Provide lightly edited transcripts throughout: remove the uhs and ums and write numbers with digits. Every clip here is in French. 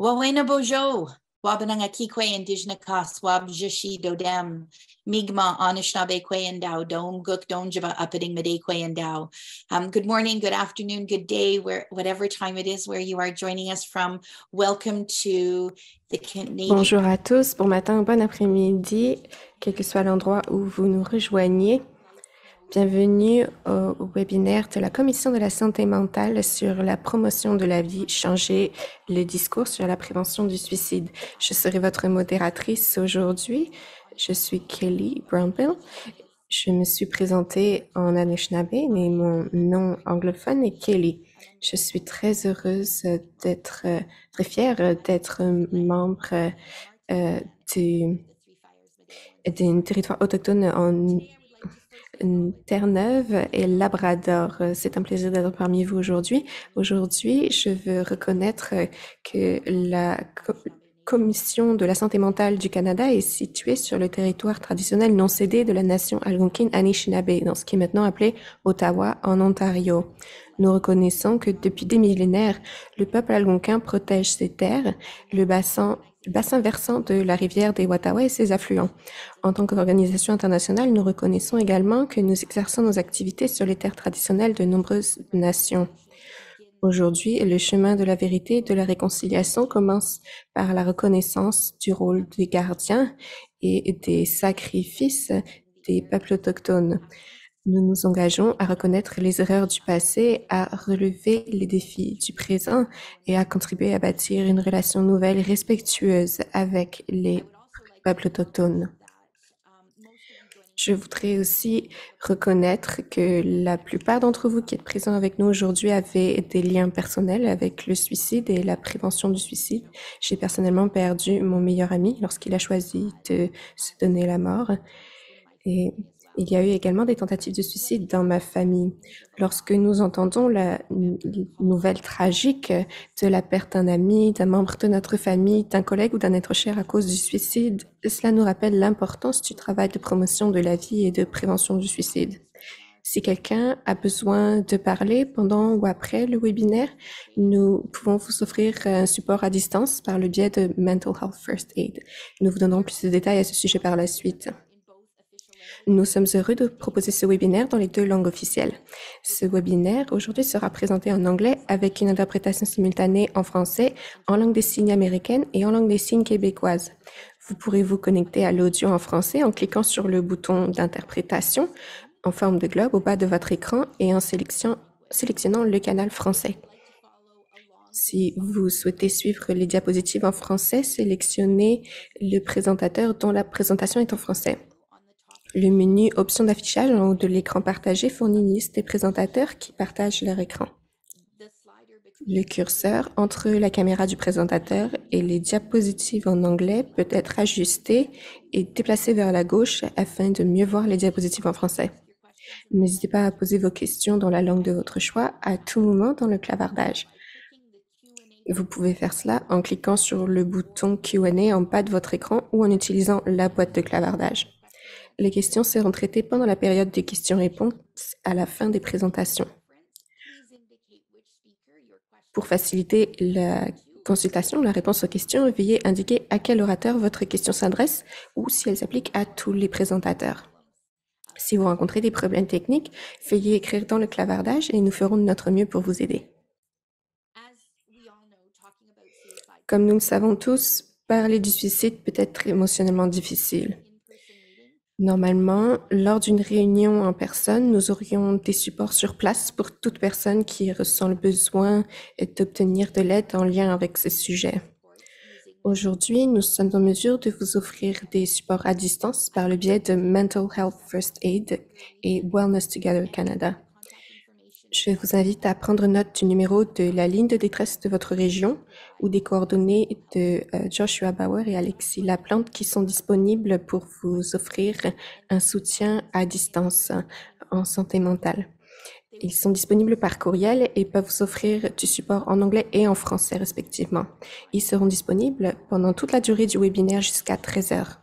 Wawena Bojo, Wabananga Kikwe Indigenous Ka Swab Jishi Dodem, Migma Anishinaabe Kwayandao, Dome Guk Donjaba Upping Made Kwayandao. Good morning, good afternoon, good day, whatever time it is where you are joining us from. Welcome to the Canadian. Bonjour à tous, bon matin, bon après-midi, quel que soit l'endroit où vous nous rejoignez. Bienvenue au webinaire de la Commission de la santé mentale sur la promotion de la vie, changer le discours sur la prévention du suicide. Je serai votre modératrice aujourd'hui. Je suis Kelly Brownbill. Je me suis présentée en Anishinaabe, mais mon nom anglophone est Kelly. Je suis très heureuse très fière d'être membre d'un territoire autochtone en Terre-Neuve et Labrador. C'est un plaisir d'être parmi vous aujourd'hui. Aujourd'hui, je veux reconnaître que la Commission de la santé mentale du Canada est située sur le territoire traditionnel non cédé de la nation algonquine Anishinaabe, dans ce qui est maintenant appelé Ottawa, en Ontario. Nous reconnaissons que depuis des millénaires, le peuple algonquin protège ses terres, le bassin versant de la rivière des Ottawa et ses affluents. En tant qu'organisation internationale, nous reconnaissons également que nous exerçons nos activités sur les terres traditionnelles de nombreuses nations. Aujourd'hui, le chemin de la vérité et de la réconciliation commence par la reconnaissance du rôle des gardiens et des sacrifices des peuples autochtones. Nous nous engageons à reconnaître les erreurs du passé, à relever les défis du présent et à contribuer à bâtir une relation nouvelle et respectueuse avec les peuples autochtones. Je voudrais aussi reconnaître que la plupart d'entre vous qui êtes présents avec nous aujourd'hui avaient des liens personnels avec le suicide et la prévention du suicide. J'ai personnellement perdu mon meilleur ami lorsqu'il a choisi de se donner la mort. Et il y a eu également des tentatives de suicide dans ma famille. Lorsque nous entendons la nouvelle tragique de la perte d'un ami, d'un membre de notre famille, d'un collègue ou d'un être cher à cause du suicide, cela nous rappelle l'importance du travail de promotion de la vie et de prévention du suicide. Si quelqu'un a besoin de parler pendant ou après le webinaire, nous pouvons vous offrir un support à distance par le biais de Mental Health First Aid. Nous vous donnerons plus de détails à ce sujet par la suite. Nous sommes heureux de proposer ce webinaire dans les 2 langues officielles. Ce webinaire aujourd'hui sera présenté en anglais avec une interprétation simultanée en français, en langue des signes américaine et en langue des signes québécoise. Vous pourrez vous connecter à l'audio en français en cliquant sur le bouton d'interprétation en forme de globe au bas de votre écran et en sélectionnant le canal français. Si vous souhaitez suivre les diapositives en français, sélectionnez le présentateur dont la présentation est en français. Le menu Options d'affichage en haut de l'écran partagé fournit une liste des présentateurs qui partagent leur écran. Le curseur entre la caméra du présentateur et les diapositives en anglais peut être ajusté et déplacé vers la gauche afin de mieux voir les diapositives en français. N'hésitez pas à poser vos questions dans la langue de votre choix à tout moment dans le clavardage. Vous pouvez faire cela en cliquant sur le bouton Q&A en bas de votre écran ou en utilisant la boîte de clavardage. Les questions seront traitées pendant la période des questions-réponses à la fin des présentations. Pour faciliter la consultation, la réponse aux questions, veuillez indiquer à quel orateur votre question s'adresse ou si elle s'applique à tous les présentateurs. Si vous rencontrez des problèmes techniques, veuillez écrire dans le clavardage et nous ferons de notre mieux pour vous aider. Comme nous le savons tous, parler du suicide peut être émotionnellement difficile. Normalement, lors d'une réunion en personne, nous aurions des supports sur place pour toute personne qui ressent le besoin d'obtenir de l'aide en lien avec ce sujet. Aujourd'hui, nous sommes en mesure de vous offrir des supports à distance par le biais de Mental Health First Aid et Wellness Together Canada. Je vous invite à prendre note du numéro de la ligne de détresse de votre région ou des coordonnées de Joshua Bauer et Alexis Laplante qui sont disponibles pour vous offrir un soutien à distance en santé mentale. Ils sont disponibles par courriel et peuvent vous offrir du support en anglais et en français respectivement. Ils seront disponibles pendant toute la durée du webinaire jusqu'à 13 heures.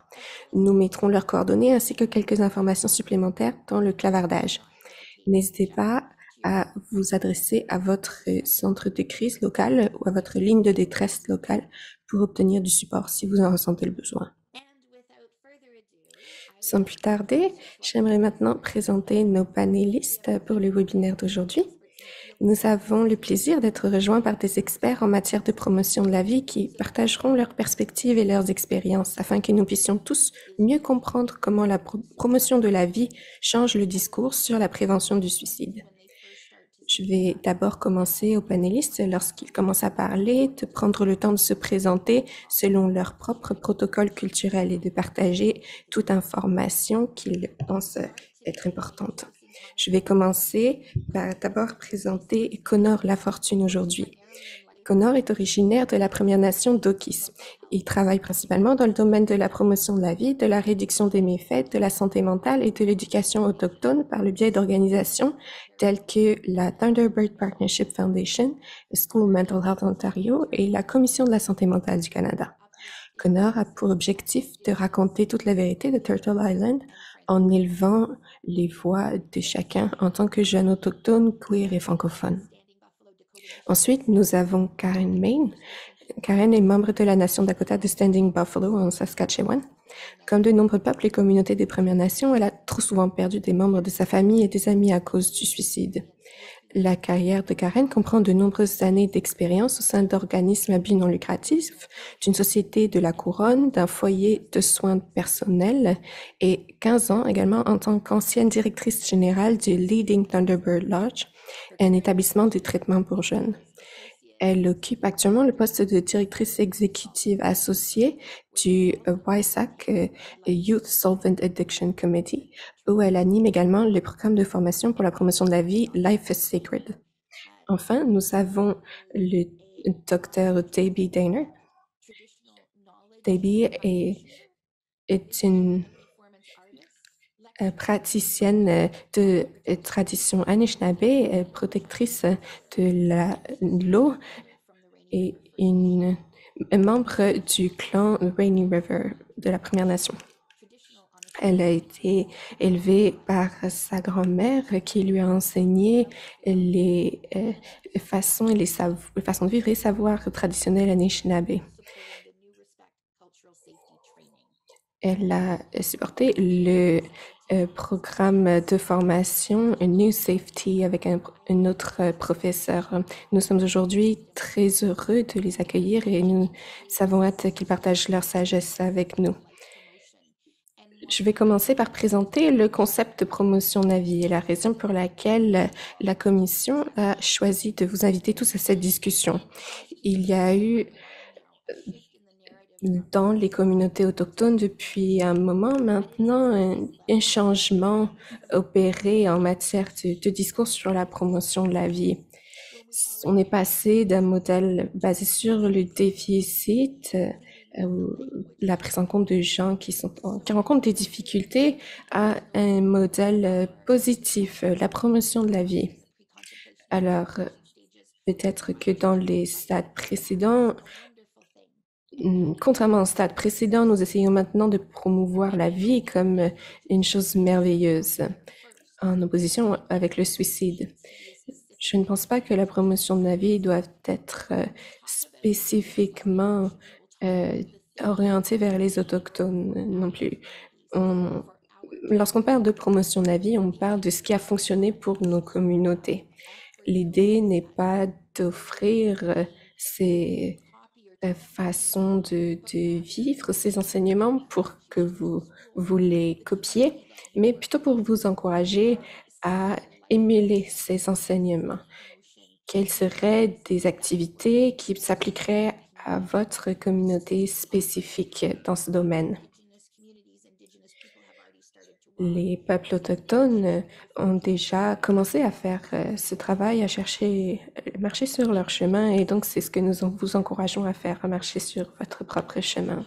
Nous mettrons leurs coordonnées ainsi que quelques informations supplémentaires dans le clavardage. N'hésitez pas à vous adresser à votre centre de crise local ou à votre ligne de détresse locale pour obtenir du support si vous en ressentez le besoin. Sans plus tarder, j'aimerais maintenant présenter nos panélistes pour le webinaire d'aujourd'hui. Nous avons le plaisir d'être rejoints par des experts en matière de promotion de la vie qui partageront leurs perspectives et leurs expériences afin que nous puissions tous mieux comprendre comment la promotion de la vie change le discours sur la prévention du suicide. Je vais d'abord commencer aux panélistes lorsqu'ils commencent à parler, de prendre le temps de se présenter selon leur propre protocole culturel et de partager toute information qu'ils pensent être importante. Je vais commencer par d'abord présenter Connor Lafortune aujourd'hui. Connor est originaire de la Première Nation d'Okis. Il travaille principalement dans le domaine de la promotion de la vie, de la réduction des méfaits, de la santé mentale et de l'éducation autochtone par le biais d'organisations telles que la Thunderbird Partnership Foundation, le School Mental Health Ontario et la Commission de la santé mentale du Canada. Connor a pour objectif de raconter toute la vérité de Turtle Island en élevant les voix de chacun en tant que jeune autochtone, queer et francophone. Ensuite, nous avons Karen Main. Karen est membre de la Nation Dakota de Standing Buffalo en Saskatchewan. Comme de nombreux peuples et communautés des Premières Nations, elle a trop souvent perdu des membres de sa famille et des amis à cause du suicide. La carrière de Karen comprend de nombreuses années d'expérience au sein d'organismes à but non lucratif, d'une société de la couronne, d'un foyer de soins personnels et 15 ans également en tant qu'ancienne directrice générale du Leading Thunderbird Lodge, un établissement de traitement pour jeunes. Elle occupe actuellement le poste de directrice exécutive associée du WISAC Youth Solvent Addiction Committee, où elle anime également le programme de formation pour la promotion de la vie Life is Sacred. Enfin, nous avons le docteur Debbie Dainer. Debbie est une praticienne de tradition Anishinaabe, protectrice de l'eau et un membre du clan Rainy River de la Première Nation. Elle a été élevée par sa grand-mère qui lui a enseigné les façons de vivre et savoirs traditionnels Anishinaabe. Elle a supporté le programme de formation New Safety avec un autre professeur. Nous sommes aujourd'hui très heureux de les accueillir et nous avons hâte qu'ils partagent leur sagesse avec nous. Je vais commencer par présenter le concept de promotion de la vie et la raison pour laquelle la Commission a choisi de vous inviter tous à cette discussion. Il y a eu dans les communautés autochtones depuis un moment maintenant un changement opéré en matière de discours sur la promotion de la vie. On est passé d'un modèle basé sur le déficit, la prise en compte de gens qui rencontrent des difficultés, à un modèle positif, la promotion de la vie. Alors, peut-être que dans les stades précédents, contrairement au stade précédent, nous essayons maintenant de promouvoir la vie comme une chose merveilleuse, en opposition avec le suicide. Je ne pense pas que la promotion de la vie doit être spécifiquement orientée vers les autochtones non plus. Lorsqu'on parle de promotion de la vie, on parle de ce qui a fonctionné pour nos communautés. L'idée n'est pas d'offrir ces façons de vivre ces enseignements pour que vous les copiez, mais plutôt pour vous encourager à émuler ces enseignements. Quelles seraient des activités qui s'appliqueraient à votre communauté spécifique dans ce domaine? Les peuples autochtones ont déjà commencé à faire ce travail, à marcher sur leur chemin, et donc c'est ce que nous vous encourageons à faire, à marcher sur votre propre chemin.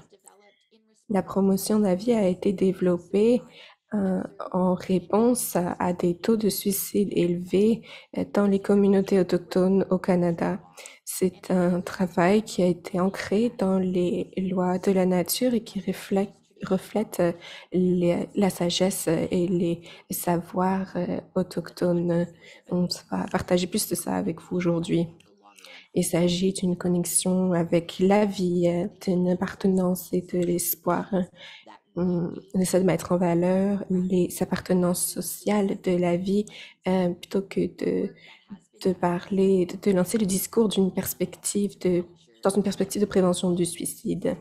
La promotion de la vie a été développée en réponse à des taux de suicide élevés dans les communautés autochtones au Canada. C'est un travail qui a été ancré dans les lois de la nature et qui reflète reflète la sagesse et les savoirs autochtones. On va partager plus de ça avec vous aujourd'hui. Il s'agit d'une connexion avec la vie, d'une appartenance et de l'espoir. On essaie de mettre en valeur les appartenances sociales de la vie plutôt que de parler, de lancer le discours dans une perspective de prévention du suicide.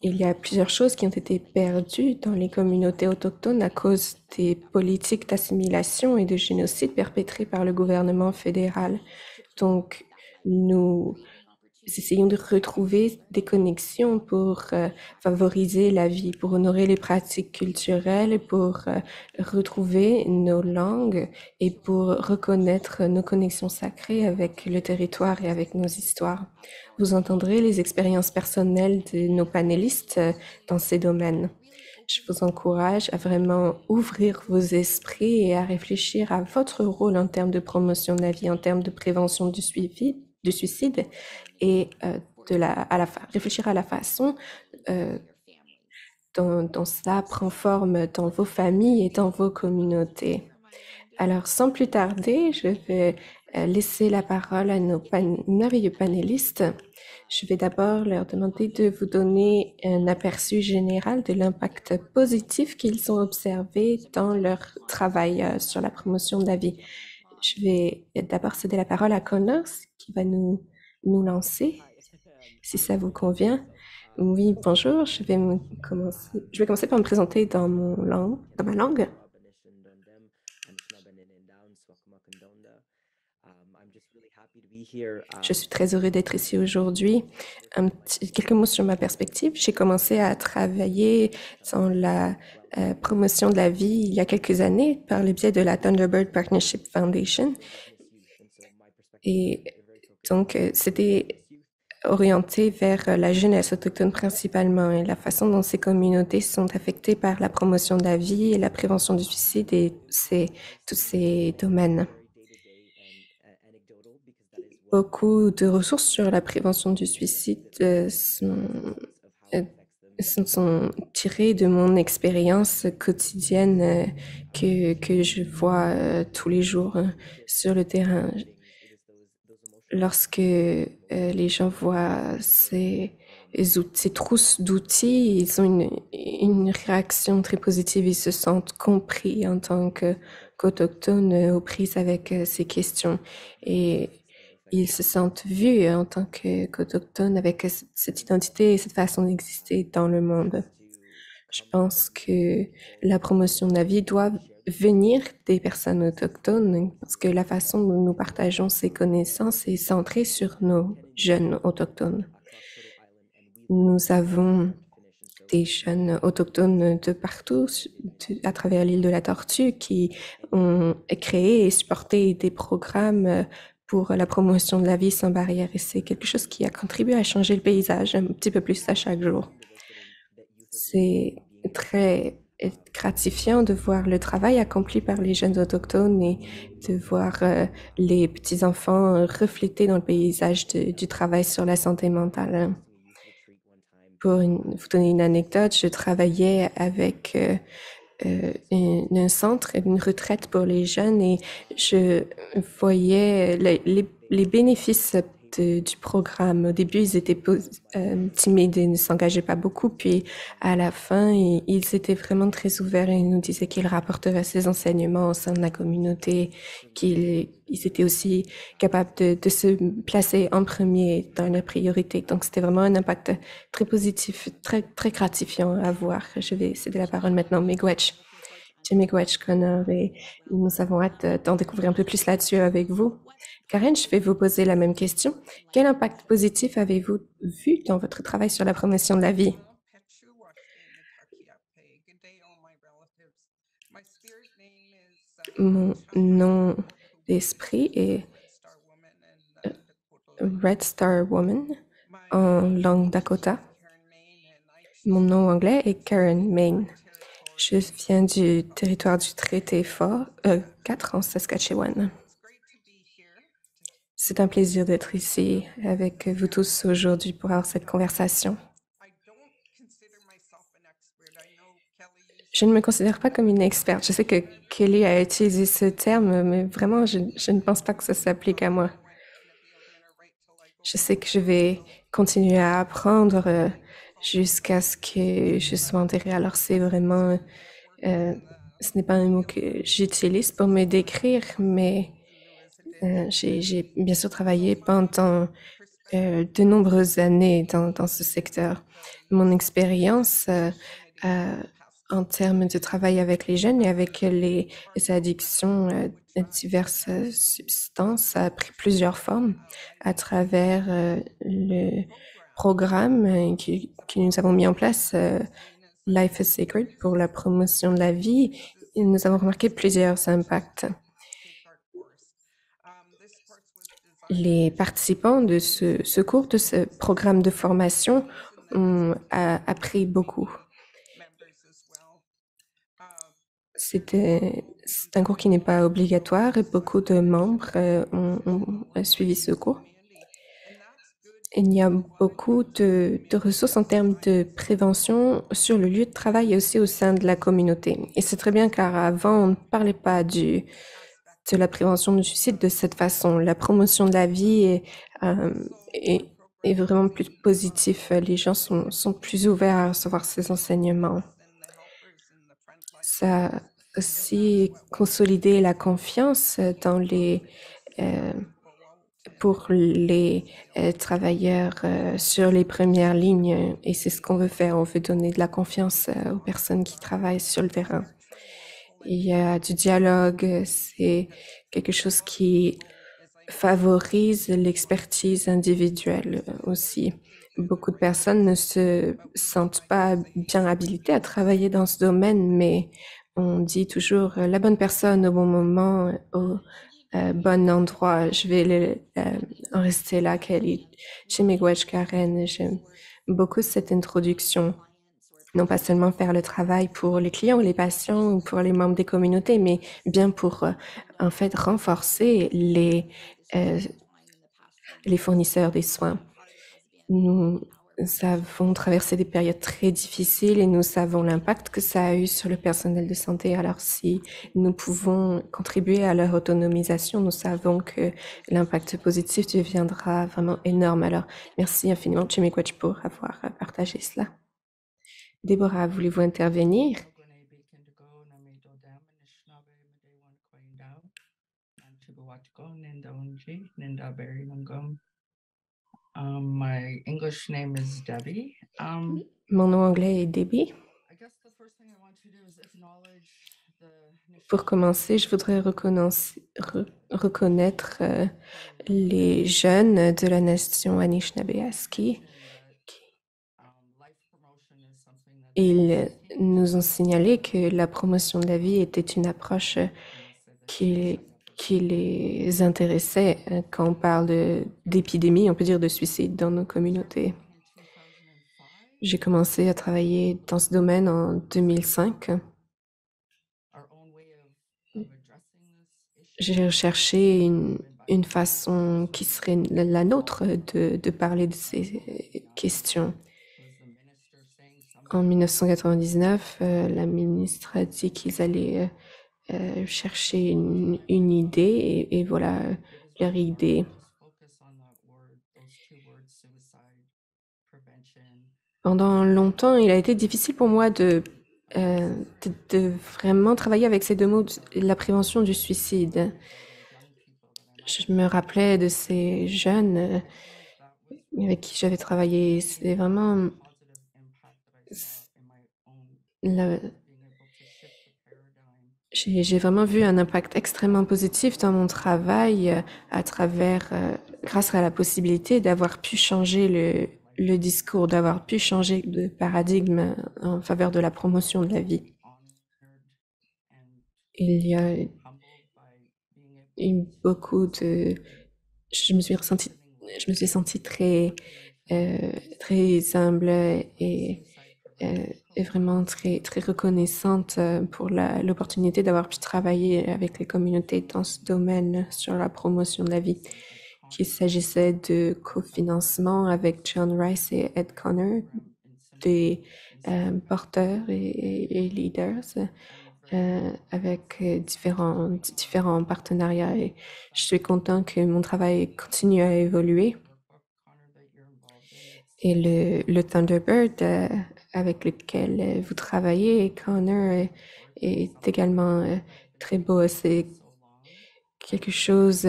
Il y a plusieurs choses qui ont été perdues dans les communautés autochtones à cause des politiques d'assimilation et de génocide perpétrés par le gouvernement fédéral. Donc, nous essayons de retrouver des connexions pour favoriser la vie, pour honorer les pratiques culturelles, pour retrouver nos langues et pour reconnaître nos connexions sacrées avec le territoire et avec nos histoires. Vous entendrez les expériences personnelles de nos panélistes dans ces domaines. Je vous encourage à vraiment ouvrir vos esprits et à réfléchir à votre rôle en termes de promotion de la vie, en termes de prévention du suicide et réfléchir à la façon dont ça prend forme dans vos familles et dans vos communautés. Alors, sans plus tarder, je vais laisser la parole à nos merveilleux panélistes. Je vais d'abord leur demander de vous donner un aperçu général de l'impact positif qu'ils ont observé dans leur travail sur la promotion de la vie. Je vais d'abord céder la parole à Connors qui va nous lancer, si ça vous convient. Oui, bonjour, je vais commencer par me présenter dans ma langue. Je suis très heureux d'être ici aujourd'hui. Quelques mots sur ma perspective. J'ai commencé à travailler dans la promotion de la vie il y a quelques années par le biais de la Thunderbird Partnership Foundation. Et donc, c'était orienté vers la jeunesse autochtone principalement et la façon dont ces communautés sont affectées par la promotion de la vie et la prévention du suicide et tous ces domaines. Beaucoup de ressources sur la prévention du suicide sont tirées de mon expérience quotidienne que je vois tous les jours sur le terrain. Lorsque les gens voient ces trousses d'outils, ils ont une réaction très positive. Ils se sentent compris en tant qu'autochtones aux prises avec ces questions. Et ils se sentent vus en tant qu'autochtones avec cette identité et cette façon d'exister dans le monde. Je pense que la promotion de la vie doit venir des personnes autochtones parce que la façon dont nous partageons ces connaissances est centrée sur nos jeunes autochtones. Nous avons des jeunes autochtones de partout à travers l'île de la Tortue qui ont créé et supporté des programmes pour la promotion de la vie sans barrière et c'est quelque chose qui a contribué à changer le paysage un petit peu plus à chaque jour. C'est très gratifiant de voir le travail accompli par les jeunes autochtones et de voir les petits-enfants reflétés dans le paysage du travail sur la santé mentale. Pour vous donner une anecdote, je travaillais avec un centre, une retraite pour les jeunes et je voyais les bénéfices du programme. Au début, ils étaient timides et ne s'engageaient pas beaucoup, puis à la fin, ils étaient vraiment très ouverts et nous disaient qu'ils rapporteraient ces enseignements au sein de la communauté, qu'ils étaient aussi capables de se placer en premier dans la priorité. Donc, c'était vraiment un impact très positif, très, très gratifiant à voir. Je vais céder la parole maintenant à Miigwech. Miigwech Connor et nous avons hâte d'en découvrir un peu plus là-dessus avec vous. Karen, je vais vous poser la même question. Quel impact positif avez-vous vu dans votre travail sur la promotion de la vie? Mon nom d'esprit est Red Star Woman en langue Dakota. Mon nom anglais est Karen Main. Je viens du territoire du Traité Fort 4 en Saskatchewan. C'est un plaisir d'être ici avec vous tous aujourd'hui pour avoir cette conversation. Je ne me considère pas comme une experte. Je sais que Kelly a utilisé ce terme, mais vraiment, je ne pense pas que ça s'applique à moi. Je sais que je vais continuer à apprendre jusqu'à ce que je sois enterrée. Alors c'est vraiment, ce n'est pas un mot que j'utilise pour me décrire, mais j'ai bien sûr travaillé pendant de nombreuses années dans ce secteur. Mon expérience en termes de travail avec les jeunes et avec les addictions diverses substances a pris plusieurs formes à travers le programme que nous avons mis en place, Life is Sacred, pour la promotion de la vie. Et nous avons remarqué plusieurs impacts. Les participants de ce cours, de ce programme de formation, ont appris beaucoup. C'est un cours qui n'est pas obligatoire et beaucoup de membres ont suivi ce cours. Il y a beaucoup de ressources en termes de prévention sur le lieu de travail et aussi au sein de la communauté. Et c'est très bien car avant, on ne parlait pas de la prévention du suicide de cette façon. La promotion de la vie est vraiment plus positif. Les gens sont plus ouverts à recevoir ces enseignements. Ça a aussi consolidé la confiance pour les travailleurs sur les premières lignes. Et c'est ce qu'on veut faire. On veut donner de la confiance aux personnes qui travaillent sur le terrain. Il y a du dialogue. C'est quelque chose qui favorise l'expertise individuelle aussi. Beaucoup de personnes ne se sentent pas bien habilitées à travailler dans ce domaine, mais on dit toujours la bonne personne au bon moment, au bon endroit. Je vais en rester là, Kelly. Chimigwech Karen, j'aime beaucoup cette introduction. Non pas seulement faire le travail pour les clients ou les patients ou pour les membres des communautés, mais bien pour en fait renforcer les fournisseurs des soins. Nous avons traversé des périodes très difficiles et nous savons l'impact que ça a eu sur le personnel de santé. Alors si nous pouvons contribuer à leur autonomisation, nous savons que l'impact positif deviendra vraiment énorme. Alors merci infiniment, Chimiquetch, pour avoir partagé cela. Déborah, voulez-vous intervenir? My English name is Debbie. Mon nom anglais est Debbie. Pour commencer, je voudrais reconnaître les jeunes de la nation Anishinaabe. Ils nous ont signalé que la promotion de la vie était une approche qui les intéressait quand on parle d'épidémie, on peut dire de suicide dans nos communautés. J'ai commencé à travailler dans ce domaine en 2005. J'ai recherché une façon qui serait la nôtre de parler de ces questions. En 1999, la ministre a dit qu'ils allaient chercher une idée et voilà leur idée. Pendant longtemps, il a été difficile pour moi de vraiment travailler avec ces deux mots, la prévention du suicide. Je me rappelais de ces jeunes avec qui j'avais travaillé. C'est vraiment j'ai vraiment vu un impact extrêmement positif dans mon travail à travers, grâce à la possibilité d'avoir pu changer le discours, d'avoir pu changer de paradigme en faveur de la promotion de la vie. Il y a eu beaucoup de... Je me suis sentie très humble et vraiment très, très reconnaissante pour l'opportunité d'avoir pu travailler avec les communautés dans ce domaine sur la promotion de la vie. Qu'il s'agissait de cofinancement avec John Rice et Ed Connor des porteurs et leaders avec différents partenariats. Et je suis content que mon travail continue à évoluer. Et le Thunderbird avec lequel vous travaillez, Connor, est également très beau. C'est quelque chose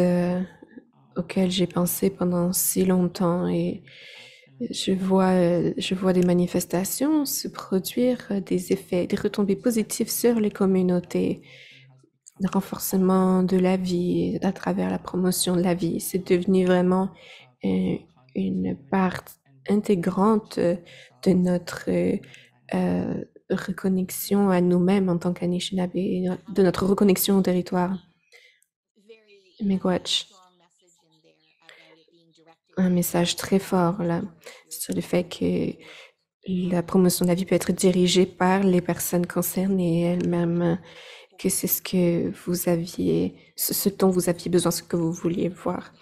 auquel j'ai pensé pendant si longtemps et je vois des manifestations se produire, des effets, des retombées positives sur les communautés, le renforcement de la vie à travers la promotion de la vie. C'est devenu vraiment une part intégrante de notre reconnexion à nous-mêmes en tant qu'Anishinaabe, de notre reconnexion au territoire. Miigwech, un message très fort là sur le fait que la promotion de la vie peut être dirigée par les personnes concernées elles-mêmes, que c'est ce que vous aviez, ce dont vous aviez besoin, ce que vous vouliez voir.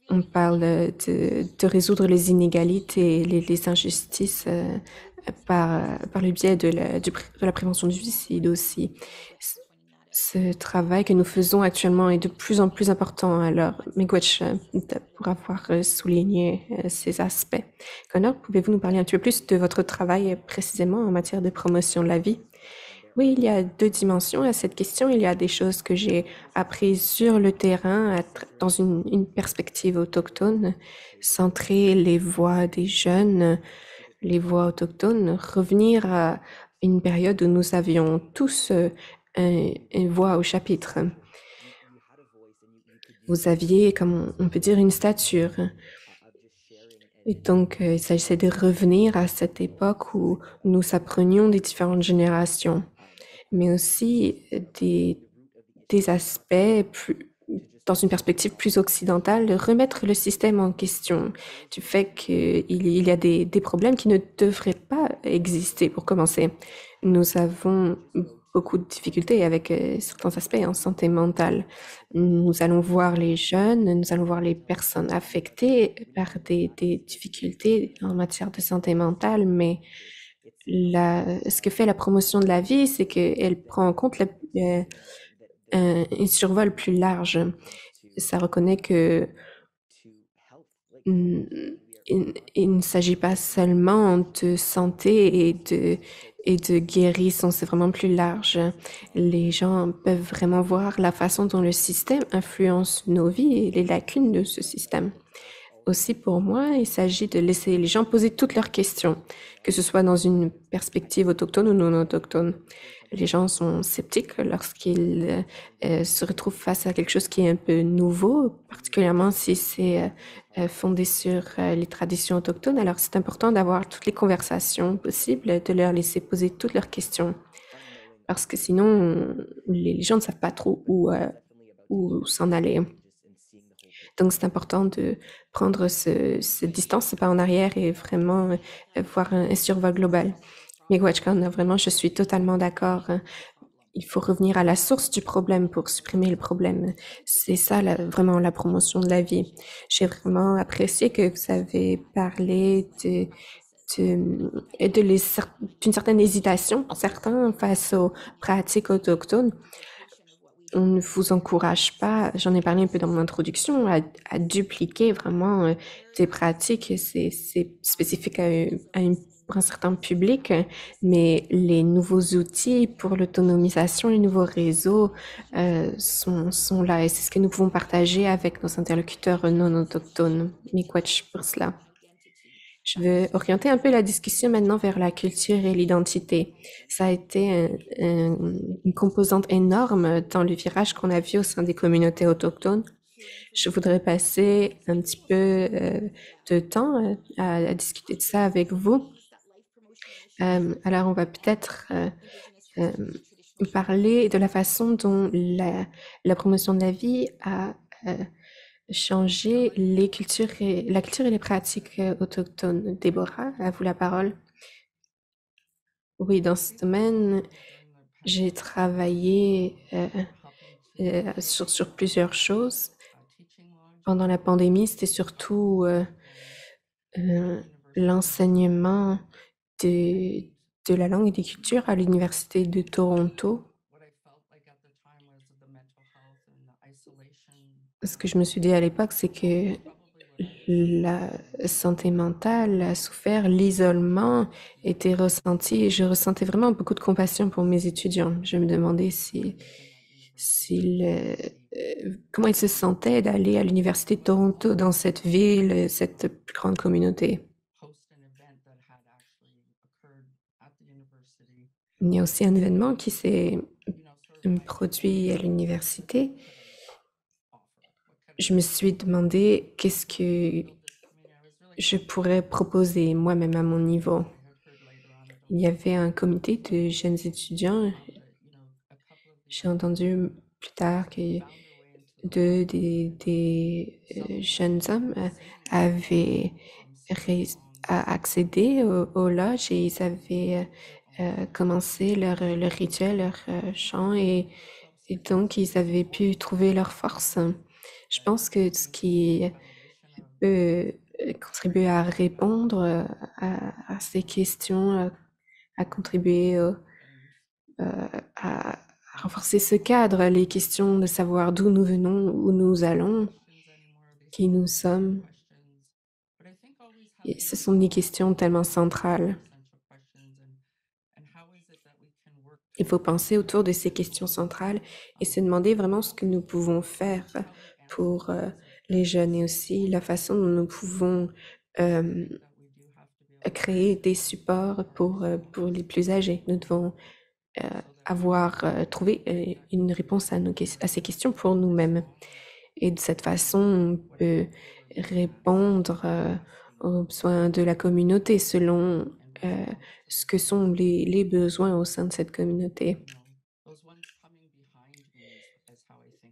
On parle de résoudre les inégalités, les injustices par le biais de la prévention du suicide aussi. Ce travail que nous faisons actuellement est de plus en plus important. Alors, Miigwech, pour avoir souligné ces aspects. Connor, pouvez-vous nous parler un petit peu plus de votre travail précisément en matière de promotion de la vie? Oui, il y a deux dimensions à cette question. Il y a des choses que j'ai apprises sur le terrain dans une perspective autochtone, centrer les voix des jeunes, les voix autochtones, revenir à une période où nous avions tous une voix au chapitre. Vous aviez, comme on peut dire, une stature. Et donc, il s'agissait de revenir à cette époque où nous apprenions des différentes générations, mais aussi des aspects dans une perspective plus occidentale, de remettre le système en question, du fait qu'il y a des problèmes qui ne devraient pas exister pour commencer. Nous avons beaucoup de difficultés avec certains aspects en santé mentale. Nous allons voir les jeunes, nous allons voir les personnes affectées par des difficultés en matière de santé mentale, mais ce que fait la promotion de la vie, c'est qu'elle prend en compte un survol plus large. Ça reconnaît que il ne s'agit pas seulement de santé et de guérison, c'est vraiment plus large. Les gens peuvent vraiment voir la façon dont le système influence nos vies et les lacunes de ce système. Aussi pour moi, il s'agit de laisser les gens poser toutes leurs questions, que ce soit dans une perspective autochtone ou non autochtone. Les gens sont sceptiques lorsqu'ils se retrouvent face à quelque chose qui est un peu nouveau, particulièrement si c'est fondé sur les traditions autochtones. Alors c'est important d'avoir toutes les conversations possibles, de leur laisser poser toutes leurs questions, parce que sinon les gens ne savent pas trop où s'en aller. Donc, c'est important de prendre cette distance, ce pas en arrière et vraiment voir un survol global. Miigwechkan, vraiment, je suis totalement d'accord. Il faut revenir à la source du problème pour supprimer le problème. C'est ça, vraiment, la promotion de la vie. J'ai vraiment apprécié que vous avez parlé d'une certaine hésitation pour certains face aux pratiques autochtones. On ne vous encourage pas, j'en ai parlé un peu dans mon introduction, à dupliquer vraiment des pratiques. C'est spécifique à un certain public, mais les nouveaux outils pour l'autonomisation, les nouveaux réseaux sont là et c'est ce que nous pouvons partager avec nos interlocuteurs non autochtones. Miigwech pour cela. Je veux orienter un peu la discussion maintenant vers la culture et l'identité. Ça a été une composante énorme dans le virage qu'on a vu au sein des communautés autochtones. Je voudrais passer un petit peu de temps à discuter de ça avec vous. Alors, on va peut-être parler de la façon dont la promotion de la vie a changer la culture et les pratiques autochtones. Déborah, à vous la parole. Oui, dans ce domaine, j'ai travaillé sur plusieurs choses. Pendant la pandémie, c'était surtout l'enseignement de, de la langue et des cultures à l'Université de Toronto. Ce que je me suis dit à l'époque, c'est que la santé mentale a souffert, l'isolement était ressenti et je ressentais vraiment beaucoup de compassion pour mes étudiants. Je me demandais comment ils se sentaient d'aller à l'Université de Toronto dans cette ville, cette plus grande communauté. Il y a aussi un événement qui s'est produit à l'université. Je me suis demandé qu'est-ce que je pourrais proposer moi-même à mon niveau. Il y avait un comité de jeunes étudiants. J'ai entendu plus tard que des jeunes hommes avaient accédé au lodge et ils avaient commencé leur rituel, leur chant et donc ils avaient pu trouver leur force. Je pense que ce qui peut contribuer à répondre à ces questions, à contribuer à renforcer ce cadre, les questions de savoir d'où nous venons, où nous allons, qui nous sommes. Et ce sont des questions tellement centrales. Il faut penser autour de ces questions centrales et se demander vraiment ce que nous pouvons faire pour les jeunes et aussi la façon dont nous pouvons créer des supports pour les plus âgés. Nous devons avoir trouvé une réponse à ces questions pour nous-mêmes. Et de cette façon, on peut répondre aux besoins de la communauté selon ce que sont les besoins au sein de cette communauté.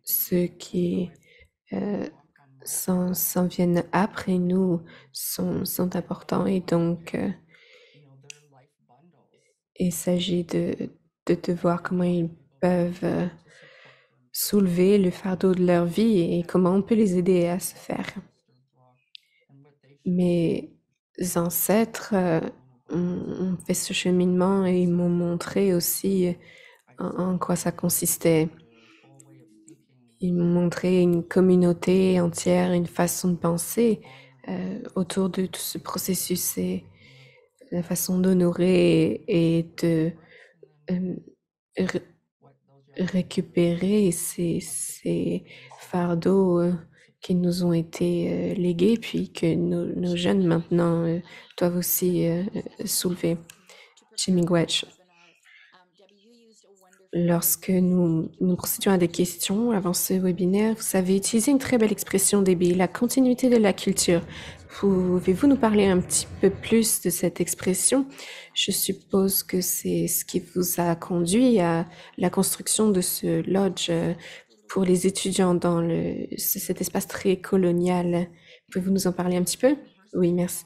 Ceux qui s'en viennent après nous sont importants et donc il s'agit de voir comment ils peuvent soulever le fardeau de leur vie et comment on peut les aider à se faire. Mes ancêtres ont fait ce cheminement et ils m'ont montré aussi en quoi ça consistait. Ils m'ont montré une communauté entière, une façon de penser autour de tout ce processus et la façon d'honorer et de récupérer ces fardeaux qui nous ont été légués, puis que nos jeunes maintenant doivent aussi soulever. Jimmy Gwetch. Lorsque nous procédions à des questions avant ce webinaire, vous avez utilisé une très belle expression, Debbie, la continuité de la culture. Pouvez-vous nous parler un petit peu plus de cette expression? Je suppose que c'est ce qui vous a conduit à la construction de ce lodge pour les étudiants dans cet espace très colonial. Pouvez-vous nous en parler un petit peu? Oui, merci.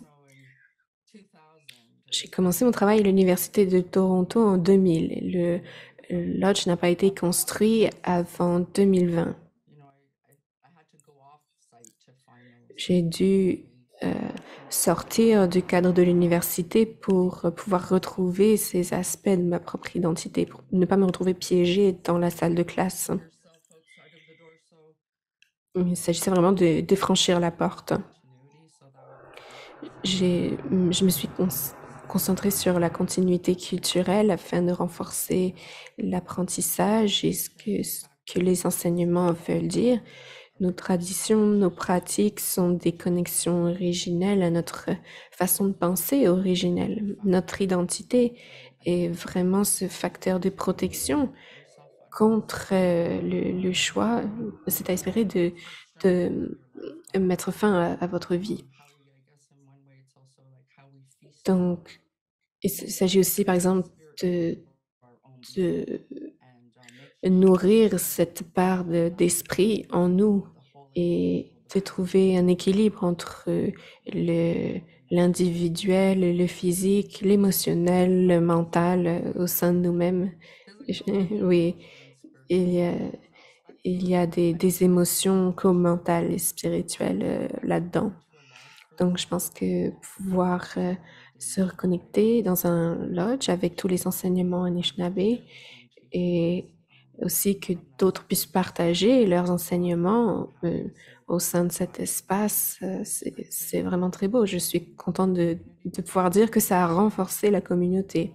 J'ai commencé mon travail à l'Université de Toronto en 2000. Le lodge n'a pas été construit avant 2020. J'ai dû sortir du cadre de l'université pour pouvoir retrouver ces aspects de ma propre identité, pour ne pas me retrouver piégée dans la salle de classe. Il s'agissait vraiment de franchir la porte. Je me suis concentrée sur la continuité culturelle afin de renforcer l'apprentissage et ce que les enseignements veulent dire. Nos traditions, nos pratiques sont des connexions originelles à notre façon de penser originelle. Notre identité est vraiment ce facteur de protection contre le choix. C'est à espérer de mettre fin à votre vie. Donc, il s'agit aussi, par exemple, de nourrir cette part d'esprit en nous et de trouver un équilibre entre l'individuel, le physique, l'émotionnel, le mental au sein de nous-mêmes. Oui, il y a des émotions co-mentales et spirituelles là-dedans. Donc, je pense que pouvoir se reconnecter dans un lodge avec tous les enseignements Anishinaabe et aussi que d'autres puissent partager leurs enseignements au sein de cet espace, c'est vraiment très beau. Je suis contente de pouvoir dire que ça a renforcé la communauté.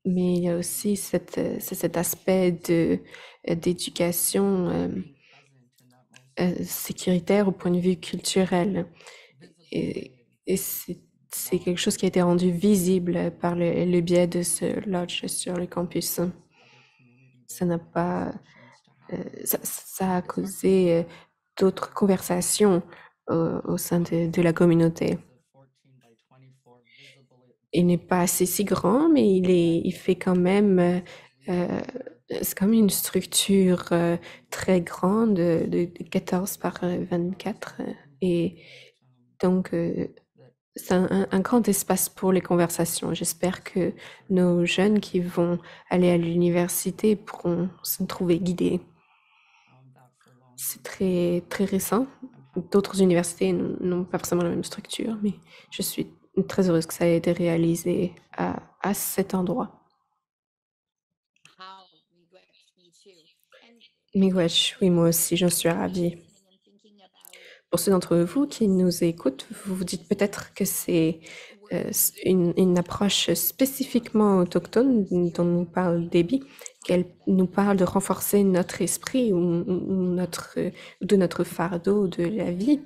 Mais il y a aussi cet aspect d'éducation sécuritaire au point de vue culturel. Et c'est quelque chose qui a été rendu visible par le biais de ce lodge sur le campus. Ça n'a pas, ça a causé d'autres conversations au sein de la communauté. Il n'est pas assez si grand, mais il fait quand même, c'est quand même une structure très grande de 14 par 24. Et donc, c'est un grand espace pour les conversations. J'espère que nos jeunes qui vont aller à l'université pourront se trouver guidés. C'est très, très récent. D'autres universités n'ont pas forcément la même structure, mais je suis très heureuse que ça ait été réalisé à cet endroit. Miigwech, oui, moi aussi, j'en suis ravie. Pour ceux d'entre vous qui nous écoutent, vous vous dites peut-être que c'est une approche spécifiquement autochtone dont nous parle Debbie, qu'elle nous parle de renforcer notre esprit ou de notre fardeau de la vie.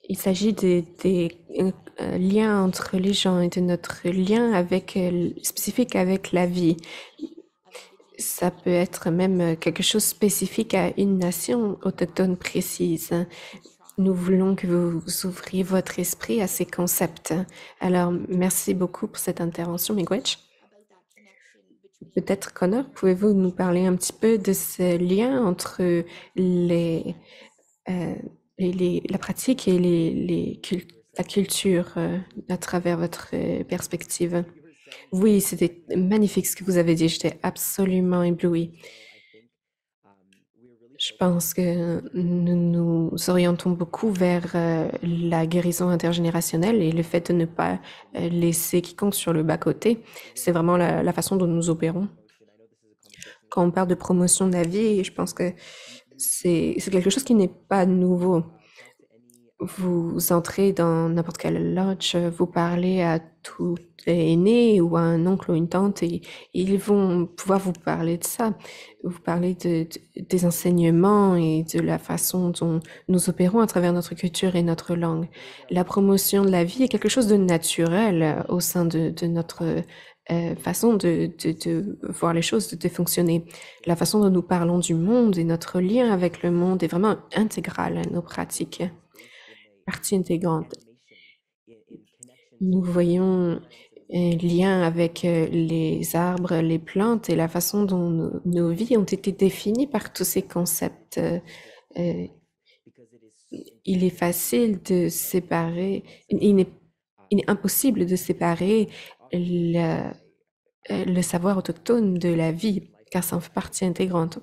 Il s'agit des liens entre les gens et de notre lien spécifique avec la vie. Ça peut être même quelque chose spécifique à une nation autochtone précise. Nous voulons que vous ouvriez votre esprit à ces concepts. Alors, merci beaucoup pour cette intervention, Miigwech. Peut-être, Connor, pouvez-vous nous parler un petit peu de ce lien entre la pratique et la culture à travers votre perspective? Oui, c'était magnifique ce que vous avez dit. J'étais absolument éblouie. Je pense que nous nous orientons beaucoup vers la guérison intergénérationnelle et le fait de ne pas laisser quiconque sur le bas-côté. C'est vraiment la façon dont nous opérons. Quand on parle de promotion de la vie, je pense que c'est quelque chose qui n'est pas nouveau. Vous entrez dans n'importe quel lodge, vous parlez à tout aîné ou à un oncle ou une tante et ils vont pouvoir vous parler de ça. Vous parlez des enseignements et de la façon dont nous opérons à travers notre culture et notre langue. La promotion de la vie est quelque chose de naturel au sein de notre façon de voir les choses, de fonctionner. La façon dont nous parlons du monde et notre lien avec le monde est vraiment intégral à nos pratiques. Partie intégrante. Nous voyons un lien avec les arbres, les plantes et la façon dont nos vies ont été définies par tous ces concepts. Il est facile de séparer, il est impossible de séparer le savoir autochtone de la vie, car ça en fait partie intégrante.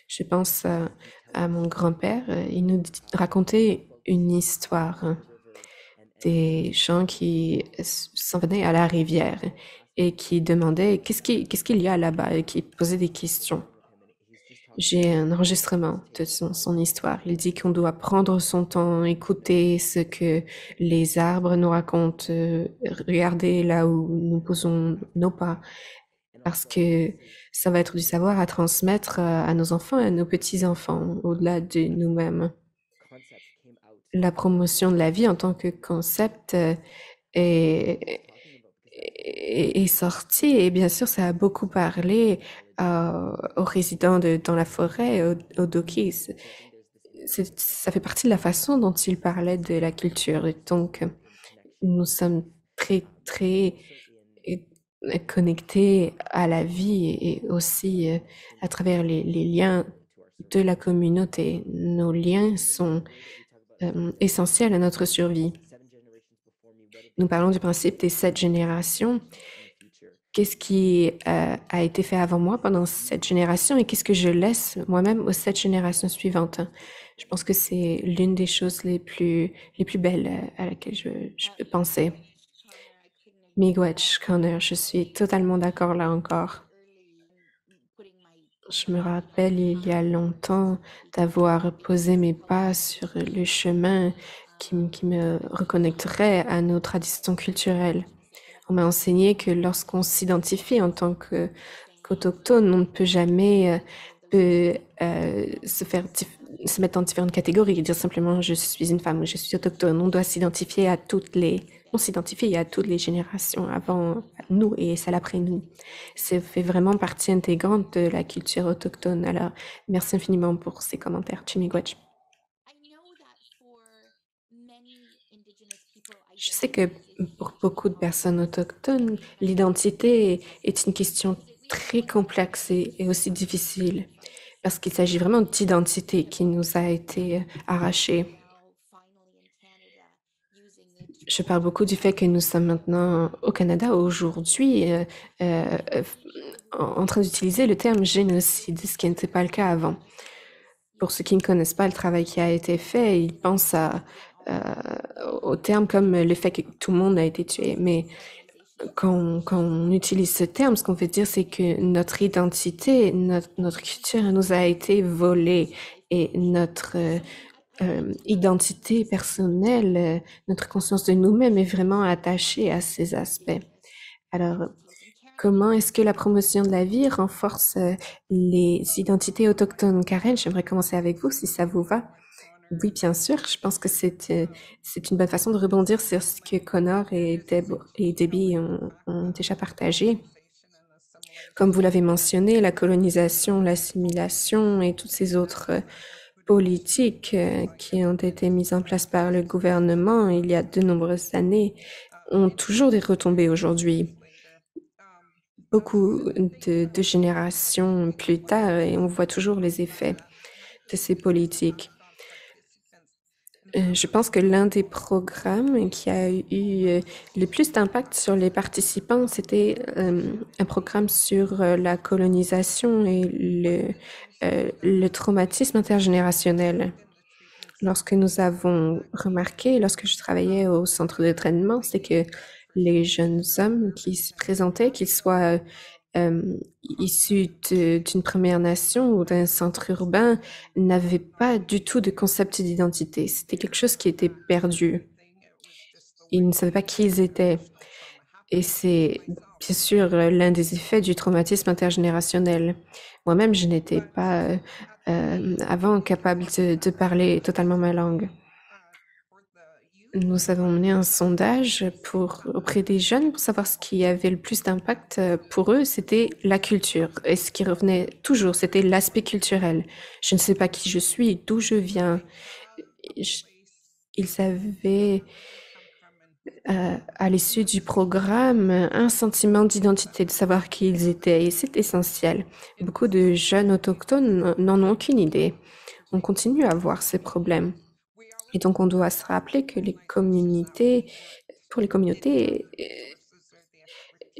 Je pense à mon grand-père, il nous racontait une histoire des gens qui s'en venaient à la rivière et qui demandaient qu'est-ce qu'il y a là-bas et qui posaient des questions. J'ai un enregistrement de son histoire. Il dit qu'on doit prendre son temps, écouter ce que les arbres nous racontent, regarder là où nous posons nos pas, parce que ça va être du savoir à transmettre à nos enfants et à nos petits-enfants, au-delà de nous-mêmes. La promotion de la vie en tant que concept est sortie et bien sûr, ça a beaucoup parlé aux résidents dans la forêt, aux Dokis. Ça fait partie de la façon dont ils parlaient de la culture. Et donc, nous sommes très, très connectés à la vie et aussi à travers les liens de la communauté. Nos liens sont essentiels à notre survie. Nous parlons du principe des 7 générations qu'est-ce qui a été fait avant moi pendant cette génération et qu'est-ce que je laisse moi-même aux 7 générations suivantes. Je pense que c'est l'une des choses les plus belles à laquelle je peux penser. Miigwech, Connor, je suis totalement d'accord là encore. Je me rappelle il y a longtemps d'avoir posé mes pas sur le chemin qui me reconnecterait à nos traditions culturelles. On m'a enseigné que lorsqu'on s'identifie en tant qu'autochtone, on ne peut jamais se mettre dans différentes catégories, dire simplement je suis une femme ou je suis autochtone. On doit s'identifier à on s'identifie à toutes les générations avant nous et celles après nous. Ça fait vraiment partie intégrante de la culture autochtone. Alors, merci infiniment pour ces commentaires, Chimigwech. Je sais que pour beaucoup de personnes autochtones, l'identité est une question très complexe et aussi difficile parce qu'il s'agit vraiment d'identité qui nous a été arrachée. Je parle beaucoup du fait que nous sommes maintenant au Canada aujourd'hui en train d'utiliser le terme génocide, ce qui n'était pas le cas avant. Pour ceux qui ne connaissent pas le travail qui a été fait, ils pensent au terme comme le fait que tout le monde a été tué. Mais quand on utilise ce terme, ce qu'on veut dire, c'est que notre identité, notre culture nous a été volée et notre identité personnelle, notre conscience de nous-mêmes est vraiment attachée à ces aspects. Alors, comment est-ce que la promotion de la vie renforce les identités autochtones? Karen, j'aimerais commencer avec vous, si ça vous va. Oui, bien sûr. Je pense que c'est une bonne façon de rebondir sur ce que Connor et Debbie ont déjà partagé. Comme vous l'avez mentionné, la colonisation, l'assimilation et toutes ces autres politiques qui ont été mises en place par le gouvernement il y a de nombreuses années ont toujours des retombées aujourd'hui. Beaucoup de générations plus tard et on voit toujours les effets de ces politiques. Je pense que l'un des programmes qui a eu le plus d'impact sur les participants, c'était un programme sur la colonisation et le traumatisme intergénérationnel. Lorsque nous avons remarqué, lorsque je travaillais au centre de traitement, c'est que les jeunes hommes qui se présentaient, qu'ils soient issus d'une Première Nation ou d'un centre urbain, n'avaient pas du tout de concept d'identité. C'était quelque chose qui était perdu. Ils ne savaient pas qui ils étaient. Et c'est bien sûr l'un des effets du traumatisme intergénérationnel. Moi-même, je n'étais pas avant capable de parler totalement ma langue. Nous avons mené un sondage auprès des jeunes pour savoir ce qui avait le plus d'impact pour eux. C'était la culture. Et ce qui revenait toujours, c'était l'aspect culturel. Je ne sais pas qui je suis, d'où je viens. Ils avaient, à l'issue du programme, un sentiment d'identité, de savoir qui ils étaient. Et c'est essentiel. Beaucoup de jeunes autochtones n'en ont aucune idée. On continue à avoir ces problèmes. Et donc, on doit se rappeler que pour les communautés,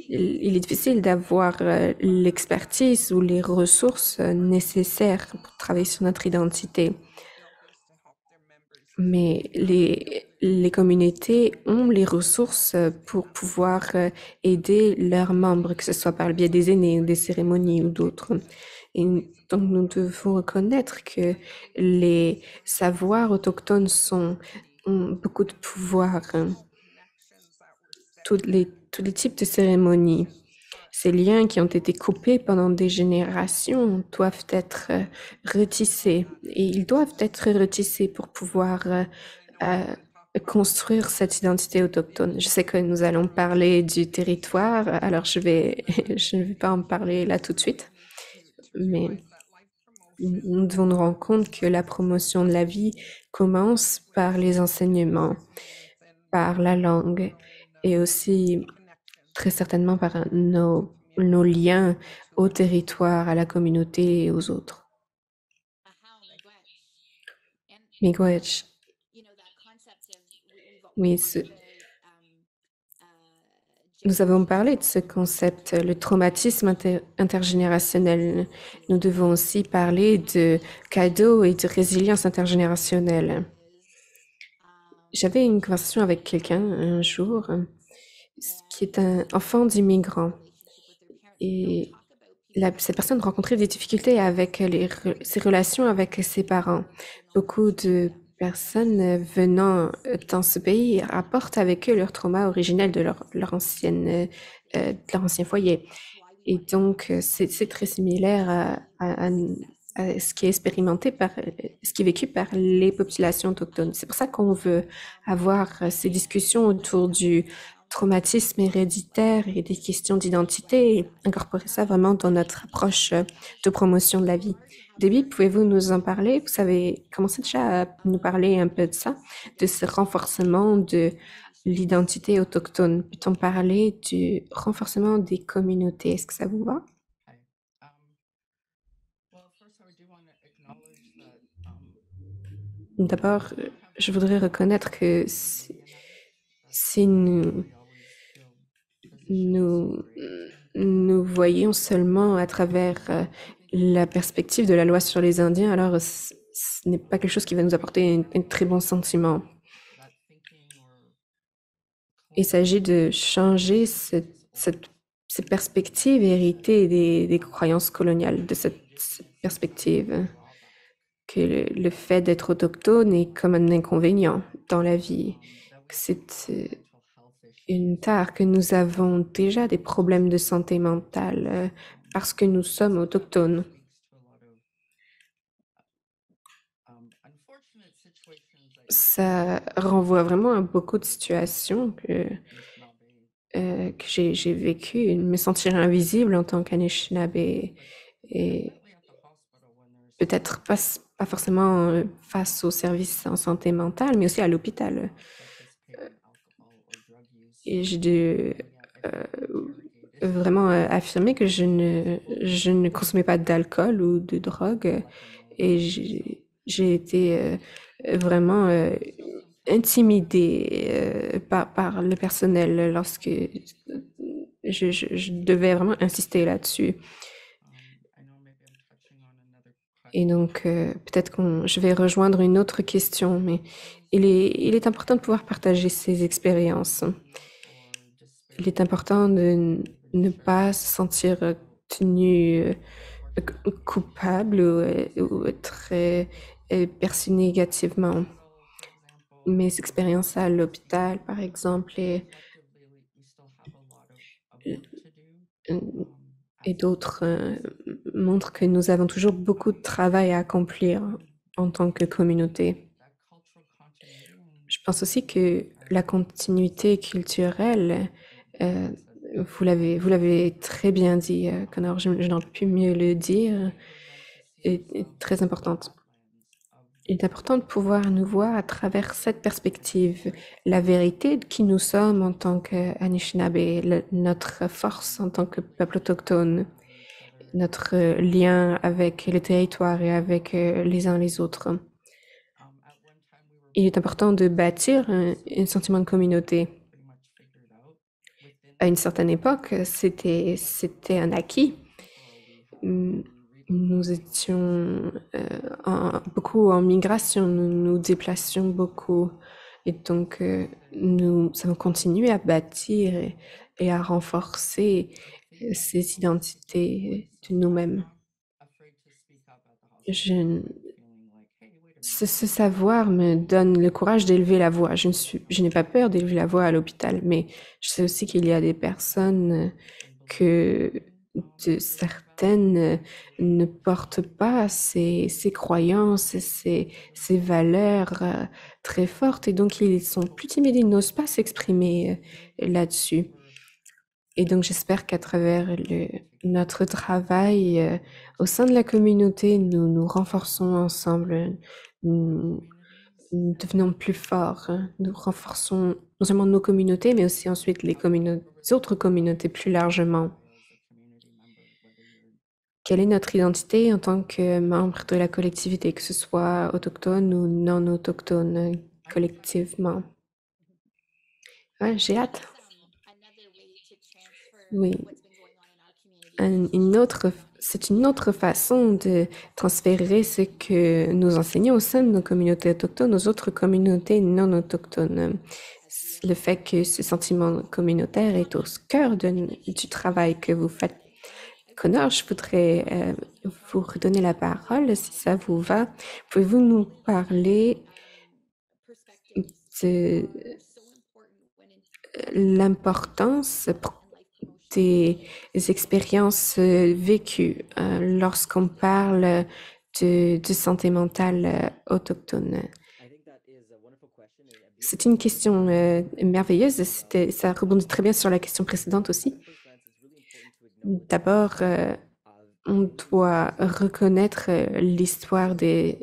il est difficile d'avoir l'expertise ou les ressources nécessaires pour travailler sur notre identité. Mais les communautés ont les ressources pour pouvoir aider leurs membres, que ce soit par le biais des aînés ou des cérémonies ou d'autres. Et donc, nous devons reconnaître que les savoirs autochtones ont beaucoup de pouvoir. Tous les types de cérémonies, ces liens qui ont été coupés pendant des générations doivent être retissés. Et ils doivent être retissés pour pouvoir construire cette identité autochtone. Je sais que nous allons parler du territoire, alors je ne vais pas en parler là tout de suite, mais nous devons nous rendre compte que la promotion de la vie commence par les enseignements, par la langue et aussi très certainement par nos liens au territoire, à la communauté et aux autres. Miigwech. Oui, Nous avons parlé de ce concept, le traumatisme intergénérationnel. Nous devons aussi parler de cadeaux et de résilience intergénérationnelle. J'avais une conversation avec quelqu'un un jour qui est un enfant d'immigrants et cette personne rencontrait des difficultés avec ses relations avec ses parents. Beaucoup de personnes venant dans ce pays apportent avec eux leur trauma originel de leur ancien foyer. Et donc, c'est très similaire à ce qui est expérimenté ce qui est vécu par les populations autochtones. C'est pour ça qu'on veut avoir ces discussions autour du traumatisme héréditaire et des questions d'identité et incorporer ça vraiment dans notre approche de promotion de la vie. Debbie, pouvez-vous nous en parler? Vous avez commencé déjà à nous parler un peu de ça, de ce renforcement de l'identité autochtone. Peut-on parler du renforcement des communautés? Est-ce que ça vous va? Okay. Well, first, I do want to acknowledge that D'abord, je voudrais reconnaître que si nous voyons seulement à travers la perspective de la loi sur les Indiens, alors ce n'est pas quelque chose qui va nous apporter un très bon sentiment. that thinking or Il s'agit de changer ces perspectives héritées des croyances coloniales, de cette perspective que le fait d'être autochtone est comme un inconvénient dans la vie, que c'est une tare, que nous avons déjà des problèmes de santé mentale parce que nous sommes autochtones. unfortunate situations that Ça renvoie vraiment à beaucoup de situations que j'ai vécues, me sentir invisible en tant qu'Anishinaabe et at the hospital when there's peut-être pas forcément face aux services en santé mentale, mais aussi à l'hôpital. participate in alcohol or drug use. Et j'ai dû vraiment affirmer que je ne consommais pas d'alcool ou de drogue. Et j'ai été vraiment intimidée par le personnel lorsque je devais vraiment insister là-dessus. I know maybe I'm touching on another Et donc, peut-être je vais rejoindre une autre question, mais il est important de pouvoir partager ces expériences. Il est important de ne pas se sentir tenu coupable ou être perçu négativement. Mes expériences à l'hôpital, par exemple, et d'autres montrent que nous avons toujours beaucoup de travail à accomplir en tant que communauté. Je pense aussi que la continuité culturelle, vous l'avez très bien dit, Connor, je n'aurais pu mieux le dire, est très importante. Il est important de pouvoir nous voir à travers cette perspective, la vérité de qui nous sommes en tant qu'Anishinaabe, notre force en tant que peuple autochtone, notre lien avec le territoire et avec les uns les autres. Il est important de bâtir un sentiment de communauté. À une certaine époque, c'était un acquis. Nous étions beaucoup en migration, nous nous déplacions beaucoup. Et donc, nous avons continué à bâtir et à renforcer ces identités de nous-mêmes. Ce savoir me donne le courage d'élever la voix. Je n'ai pas peur d'élever la voix à l'hôpital, mais je sais aussi qu'il y a des personnes que certaines ne portent pas ces croyances, ces valeurs très fortes, et donc ils sont plus timides, ils n'osent pas s'exprimer là-dessus. Et donc j'espère qu'à travers notre travail au sein de la communauté, nous renforçons ensemble, nous devenons plus forts, nous renforçons non seulement nos communautés, mais aussi ensuite les autres communautés plus largement. Quelle est notre identité en tant que membre de la collectivité, que ce soit autochtone ou non autochtone, collectivement? Ouais, j'ai hâte. Oui, c'est une autre façon de transférer ce que nous enseignons au sein de nos communautés autochtones aux autres communautés non autochtones. Le fait que ce sentiment communautaire est au cœur du travail que vous faites. Connor, je voudrais vous redonner la parole, si ça vous va. Pouvez-vous nous parler de l'importance des expériences vécues lorsqu'on parle de santé mentale autochtone? C'est une question merveilleuse. Ça rebondit très bien sur la question précédente aussi. D'abord, on doit reconnaître l'histoire de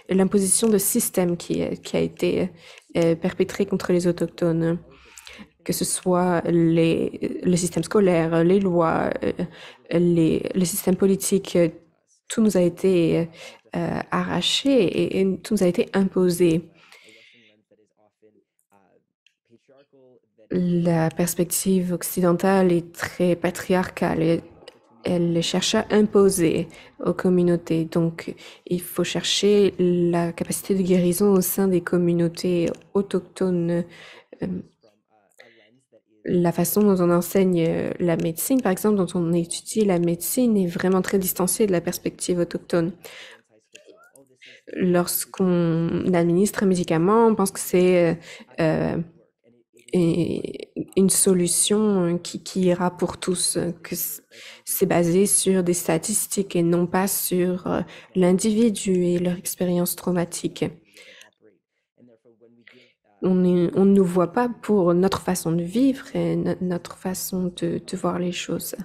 l'imposition de systèmes qui a été perpétré contre les autochtones, que ce soit le système scolaire, les lois, le système politique, tout nous a été arraché et tout nous a été imposé. La perspective occidentale est très patriarcale et elle cherche à imposer aux communautés. Donc, il faut chercher la capacité de guérison au sein des communautés autochtones. La façon dont on enseigne la médecine, par exemple, dont on étudie la médecine, est vraiment très distanciée de la perspective autochtone. Lorsqu'on administre un médicament, on pense que c'est une solution qui ira pour tous, que c'est basé sur des statistiques et non pas sur l'individu et leur expérience traumatique. On ne nous voit pas pour notre façon de vivre et notre façon de voir les choses.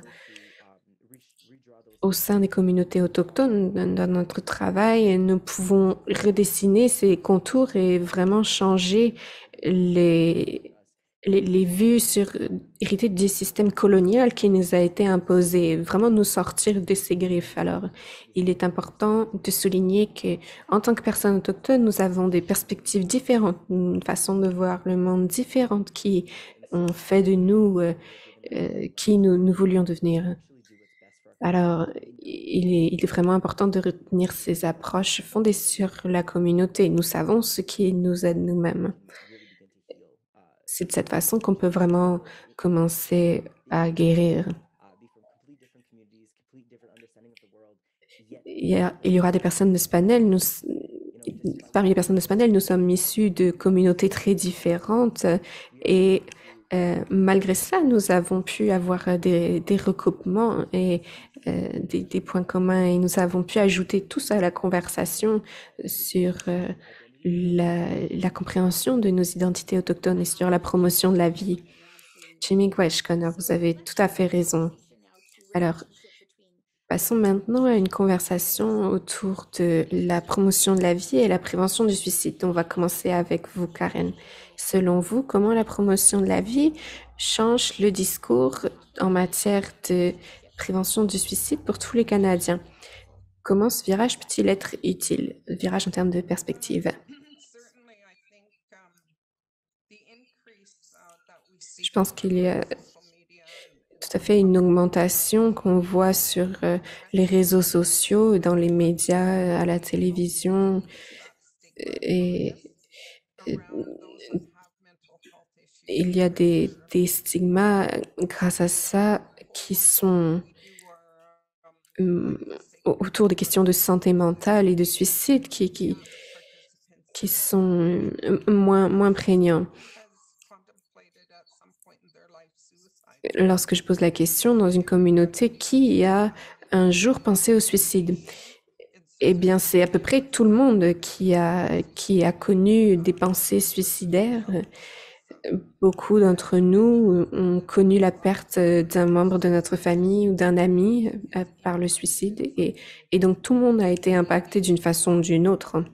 Au sein des communautés autochtones, dans notre travail, nous pouvons redessiner ces contours et vraiment changer les vues héritées du système colonial qui nous a été imposé, vraiment nous sortir de ces griffes. Alors, il est important de souligner que, en tant que personnes autochtones, nous avons des perspectives différentes, une façon de voir le monde différente qui ont fait de nous qui nous voulions devenir. Alors, il est vraiment important de retenir ces approches fondées sur la communauté. Nous savons ce qui nous aide nous-mêmes. C'est de cette façon qu'on peut vraiment commencer à guérir. Il y aura des personnes de ce panel. Parmi les personnes de ce panel, nous sommes issus de communautés très différentes et malgré cela, nous avons pu avoir des recoupements et des points communs et nous avons pu ajouter tout ça à la conversation sur la compréhension de nos identités autochtones et sur la promotion de la vie. Jimmy Connor, vous avez tout à fait raison. Alors, passons maintenant à une conversation autour de la promotion de la vie et la prévention du suicide. On va commencer avec vous, Karen. Selon vous, comment la promotion de la vie change le discours en matière de prévention du suicide pour tous les Canadiens? Comment ce virage peut-il être utile, le virage en termes de perspective? Je pense qu'il y a tout à fait une augmentation qu'on voit sur les réseaux sociaux, dans les médias, à la télévision. Et il y a des stigmas grâce à ça qui sont autour des questions de santé mentale et de suicide qui sont moins prégnants. Lorsque je pose la question dans une communauté, qui a un jour pensé au suicide? Eh bien, c'est à peu près tout le monde qui a connu des pensées suicidaires. Beaucoup d'entre nous ont connu la perte d'un membre de notre famille ou d'un ami par le suicide et donc tout le monde a été impacté d'une façon ou d'une autre.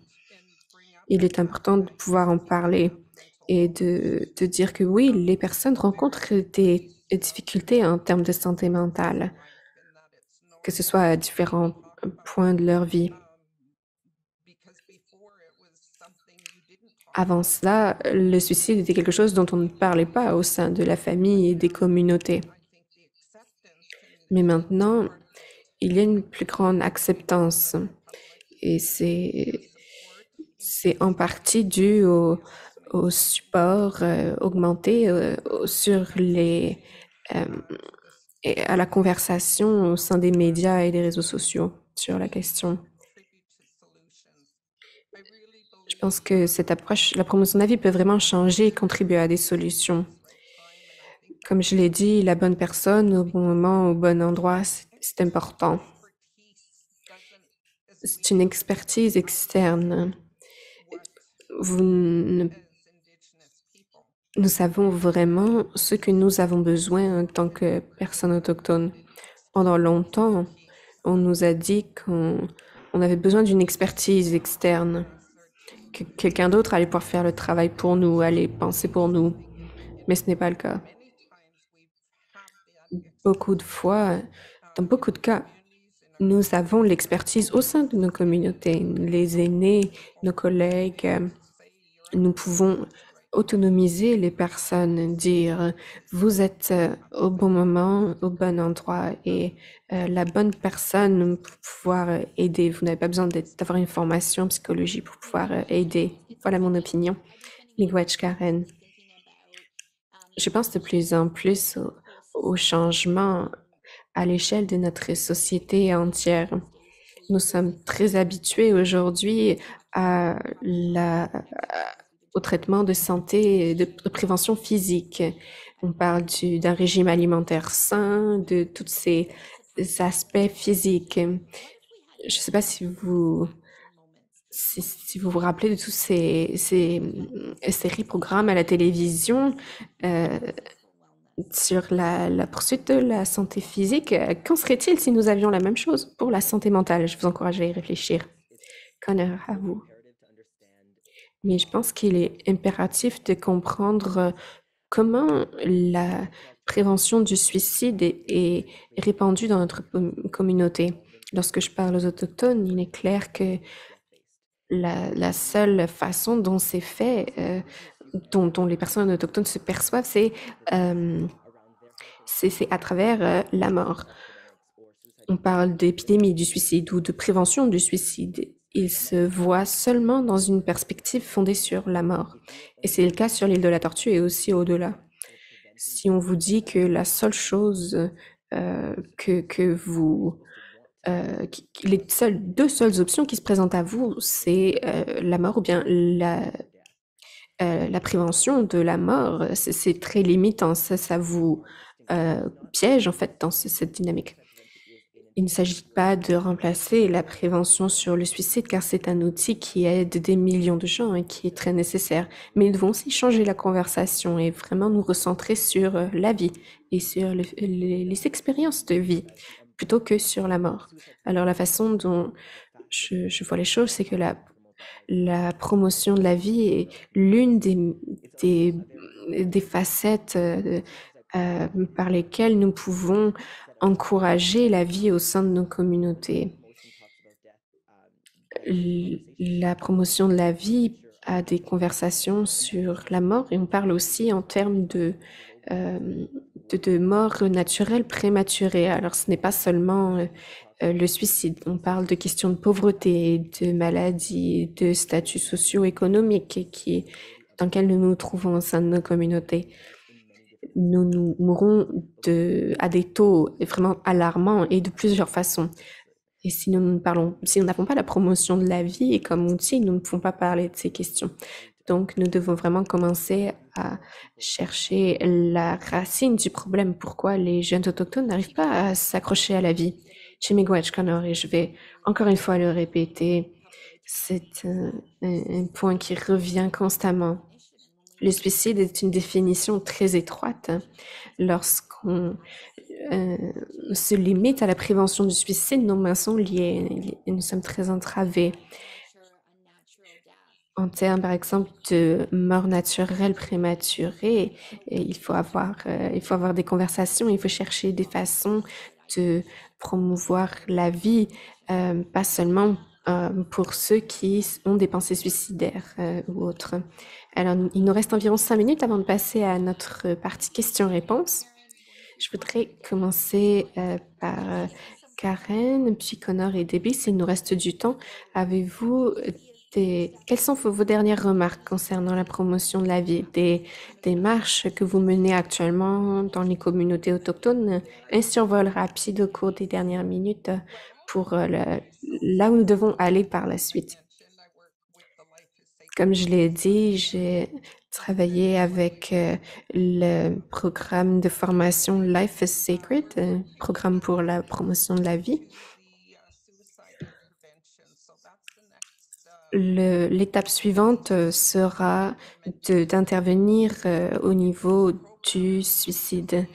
Il est important de pouvoir en parler et de dire que oui, les personnes rencontrent des difficultés en termes de santé mentale, que ce soit à différents points de leur vie. Avant cela, le suicide était quelque chose dont on ne parlait pas au sein de la famille et des communautés. Mais maintenant, il y a une plus grande acceptance et c'est en partie dû au support augmenté sur et à la conversation au sein des médias et des réseaux sociaux sur la question. Je pense que cette approche, la promotion de la vie peut vraiment changer et contribuer à des solutions. Comme je l'ai dit, la bonne personne au bon moment, au bon endroit, c'est important. C'est une expertise externe. Nous savons vraiment ce que nous avons besoin en tant que personnes autochtones. Pendant longtemps, on nous a dit qu'on avait besoin d'une expertise externe, que quelqu'un d'autre allait pouvoir faire le travail pour nous, allait penser pour nous. Mais ce n'est pas le cas. Beaucoup de fois, dans beaucoup de cas, nous avons l'expertise au sein de nos communautés, les aînés, nos collègues. Nous pouvons autonomiser les personnes, dire vous êtes au bon moment, au bon endroit et la bonne personne pour pouvoir aider. Vous n'avez pas besoin d'avoir une formation en psychologie pour pouvoir aider. Voilà mon opinion. Miigwech Karen. Je pense de plus en plus au changement à l'échelle de notre société entière. Nous sommes très habitués aujourd'hui au traitement de santé, de prévention physique. On parle d'un régime alimentaire sain, de tous ces aspects physiques. Je ne sais pas si vous vous rappelez de tous ces séries programmes à la télévision sur la poursuite de la santé physique. Qu'en serait-il si nous avions la même chose pour la santé mentale? Je vous encourage à y réfléchir. Connor, à vous. Mais je pense qu'il est impératif de comprendre comment la prévention du suicide est répandue dans notre communauté. Lorsque je parle aux Autochtones, il est clair que la seule façon dont c'est fait, dont les personnes autochtones se perçoivent, c'est à travers la mort. On parle d'épidémie du suicide ou de prévention du suicide. Il se voit seulement dans une perspective fondée sur la mort. Et c'est le cas sur l'île de la Tortue et aussi au-delà. Si on vous dit que la seule chose les deux seules options qui se présentent à vous, c'est la mort ou bien la prévention de la mort, c'est très limitant. Ça vous piège en fait dans cette dynamique. Il ne s'agit pas de remplacer la prévention sur le suicide car c'est un outil qui aide des millions de gens et qui est très nécessaire. Mais nous devons aussi changer la conversation et vraiment nous recentrer sur la vie et sur les expériences de vie plutôt que sur la mort. Alors la façon dont je vois les choses, c'est que la promotion de la vie est l'une des facettes par lesquelles nous pouvons encourager la vie au sein de nos communautés. La promotion de la vie a des conversations sur la mort et on parle aussi en termes de mort naturelle prématurée. Alors ce n'est pas seulement le suicide, on parle de questions de pauvreté, de maladies, de statuts socio-économiques dans lesquels nous nous trouvons au sein de nos communautés. Nous mourrons à des taux vraiment alarmants et de plusieurs façons. Et si nous n'avons pas la promotion de la vie et comme outil, nous ne pouvons pas parler de ces questions. Donc, nous devons vraiment commencer à chercher la racine du problème. Pourquoi les jeunes autochtones n'arrivent pas à s'accrocher à la vie? Chez Miigwech Connor, et je vais encore une fois le répéter, c'est un point qui revient constamment. Le suicide est une définition très étroite. Lorsqu'on se limite à la prévention du suicide, nos mains sont liées et nous sommes très entravés. En termes, par exemple, de mort naturelle prématurée, il faut avoir des conversations, il faut chercher des façons de promouvoir la vie, pas seulement pour ceux qui ont des pensées suicidaires ou autres. Alors, il nous reste environ 5 minutes avant de passer à notre partie questions-réponses. Je voudrais commencer par Karen, puis Connor et Debbie, s'il nous reste du temps. Avez-vous quelles sont vos dernières remarques concernant la promotion de la vie, des marches que vous menez actuellement dans les communautés autochtones? Un survol rapide au cours des dernières minutes pour là où nous devons aller par la suite. Comme je l'ai dit, j'ai travaillé avec le programme de formation Life is Sacred, programme pour la promotion de la vie. L'étape suivante sera d'intervenir au niveau du suicide.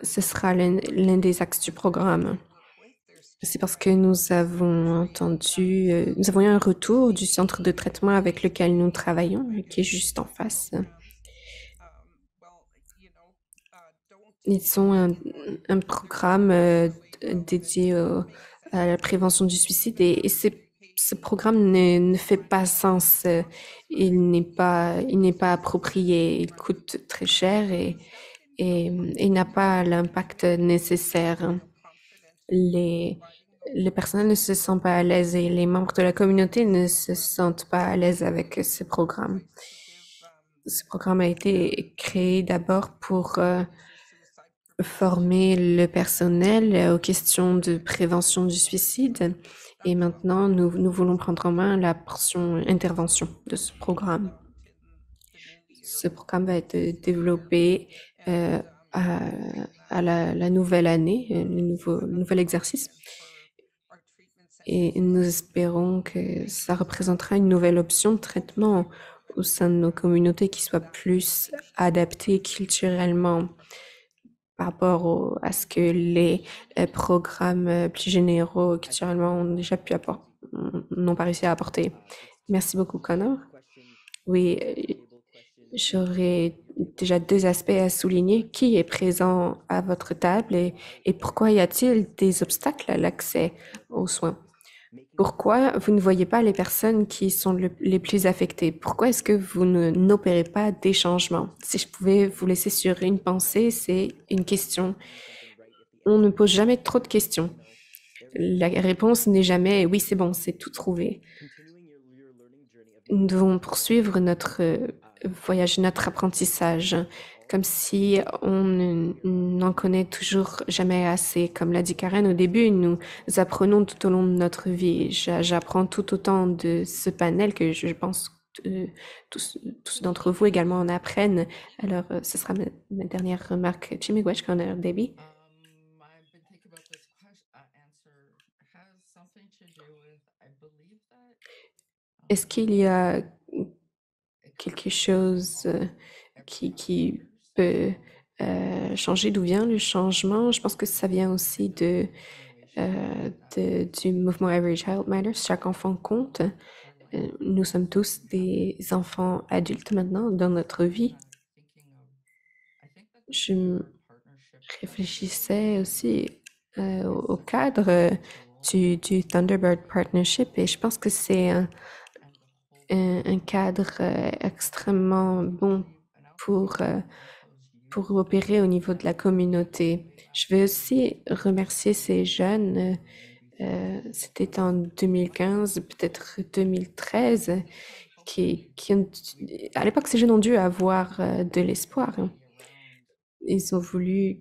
Ce sera l'un des axes du programme. C'est parce que nous avons nous avons eu un retour du centre de traitement avec lequel nous travaillons, qui est juste en face. Ils ont un programme dédié à la prévention du suicide et ce programme ne fait pas sens. Il n'est pas approprié. Il coûte très cher et il n'a pas l'impact nécessaire. Le personnel ne se sent pas à l'aise et les membres de la communauté ne se sentent pas à l'aise avec ce programme. Ce programme a été créé d'abord pour former le personnel aux questions de prévention du suicide et maintenant nous voulons prendre en main la portion intervention de ce programme. Ce programme va être développé à la nouvelle année, le nouvel exercice. Et nous espérons que ça représentera une nouvelle option de traitement au sein de nos communautés qui soit plus adaptée culturellement par rapport à ce que les programmes plus généraux culturellement ont déjà n'ont pas réussi à apporter. Merci beaucoup, Connor. Oui, j'aurais déjà 2 aspects à souligner. Qui est présent à votre table et pourquoi y a-t-il des obstacles à l'accès aux soins? Pourquoi vous ne voyez pas les personnes qui sont les plus affectées? Pourquoi est-ce que vous n'opérez pas des changements? Si je pouvais vous laisser sur une pensée, c'est une question. On ne pose jamais trop de questions. La réponse n'est jamais « oui, c'est bon, c'est tout trouvé ». Nous devons poursuivre notre voyage, notre apprentissage, comme si on n'en connaît toujours jamais assez. Comme l'a dit Karen au début, nous apprenons tout au long de notre vie. J'apprends tout autant de ce panel que je pense tous d'entre vous également en apprennent. Alors, ce sera ma dernière remarque. Jimmy Wedge, Connor, Debbie. I've been thinking about this answer has something to do with, I believe that Est-ce qu'il y a quelque chose qui peut changer? D'où vient le changement? Je pense que ça vient aussi du mouvement Every Child Matters. Chaque enfant compte. Nous sommes tous des enfants adultes maintenant dans notre vie. Je réfléchissais aussi au cadre du Thunderbird Partnership et je pense que c'est un cadre extrêmement bon pour opérer au niveau de la communauté. Je veux aussi remercier ces jeunes, c'était en 2015, peut-être 2013, qui ont, à l'époque, ces jeunes ont dû avoir de l'espoir. Ils ont voulu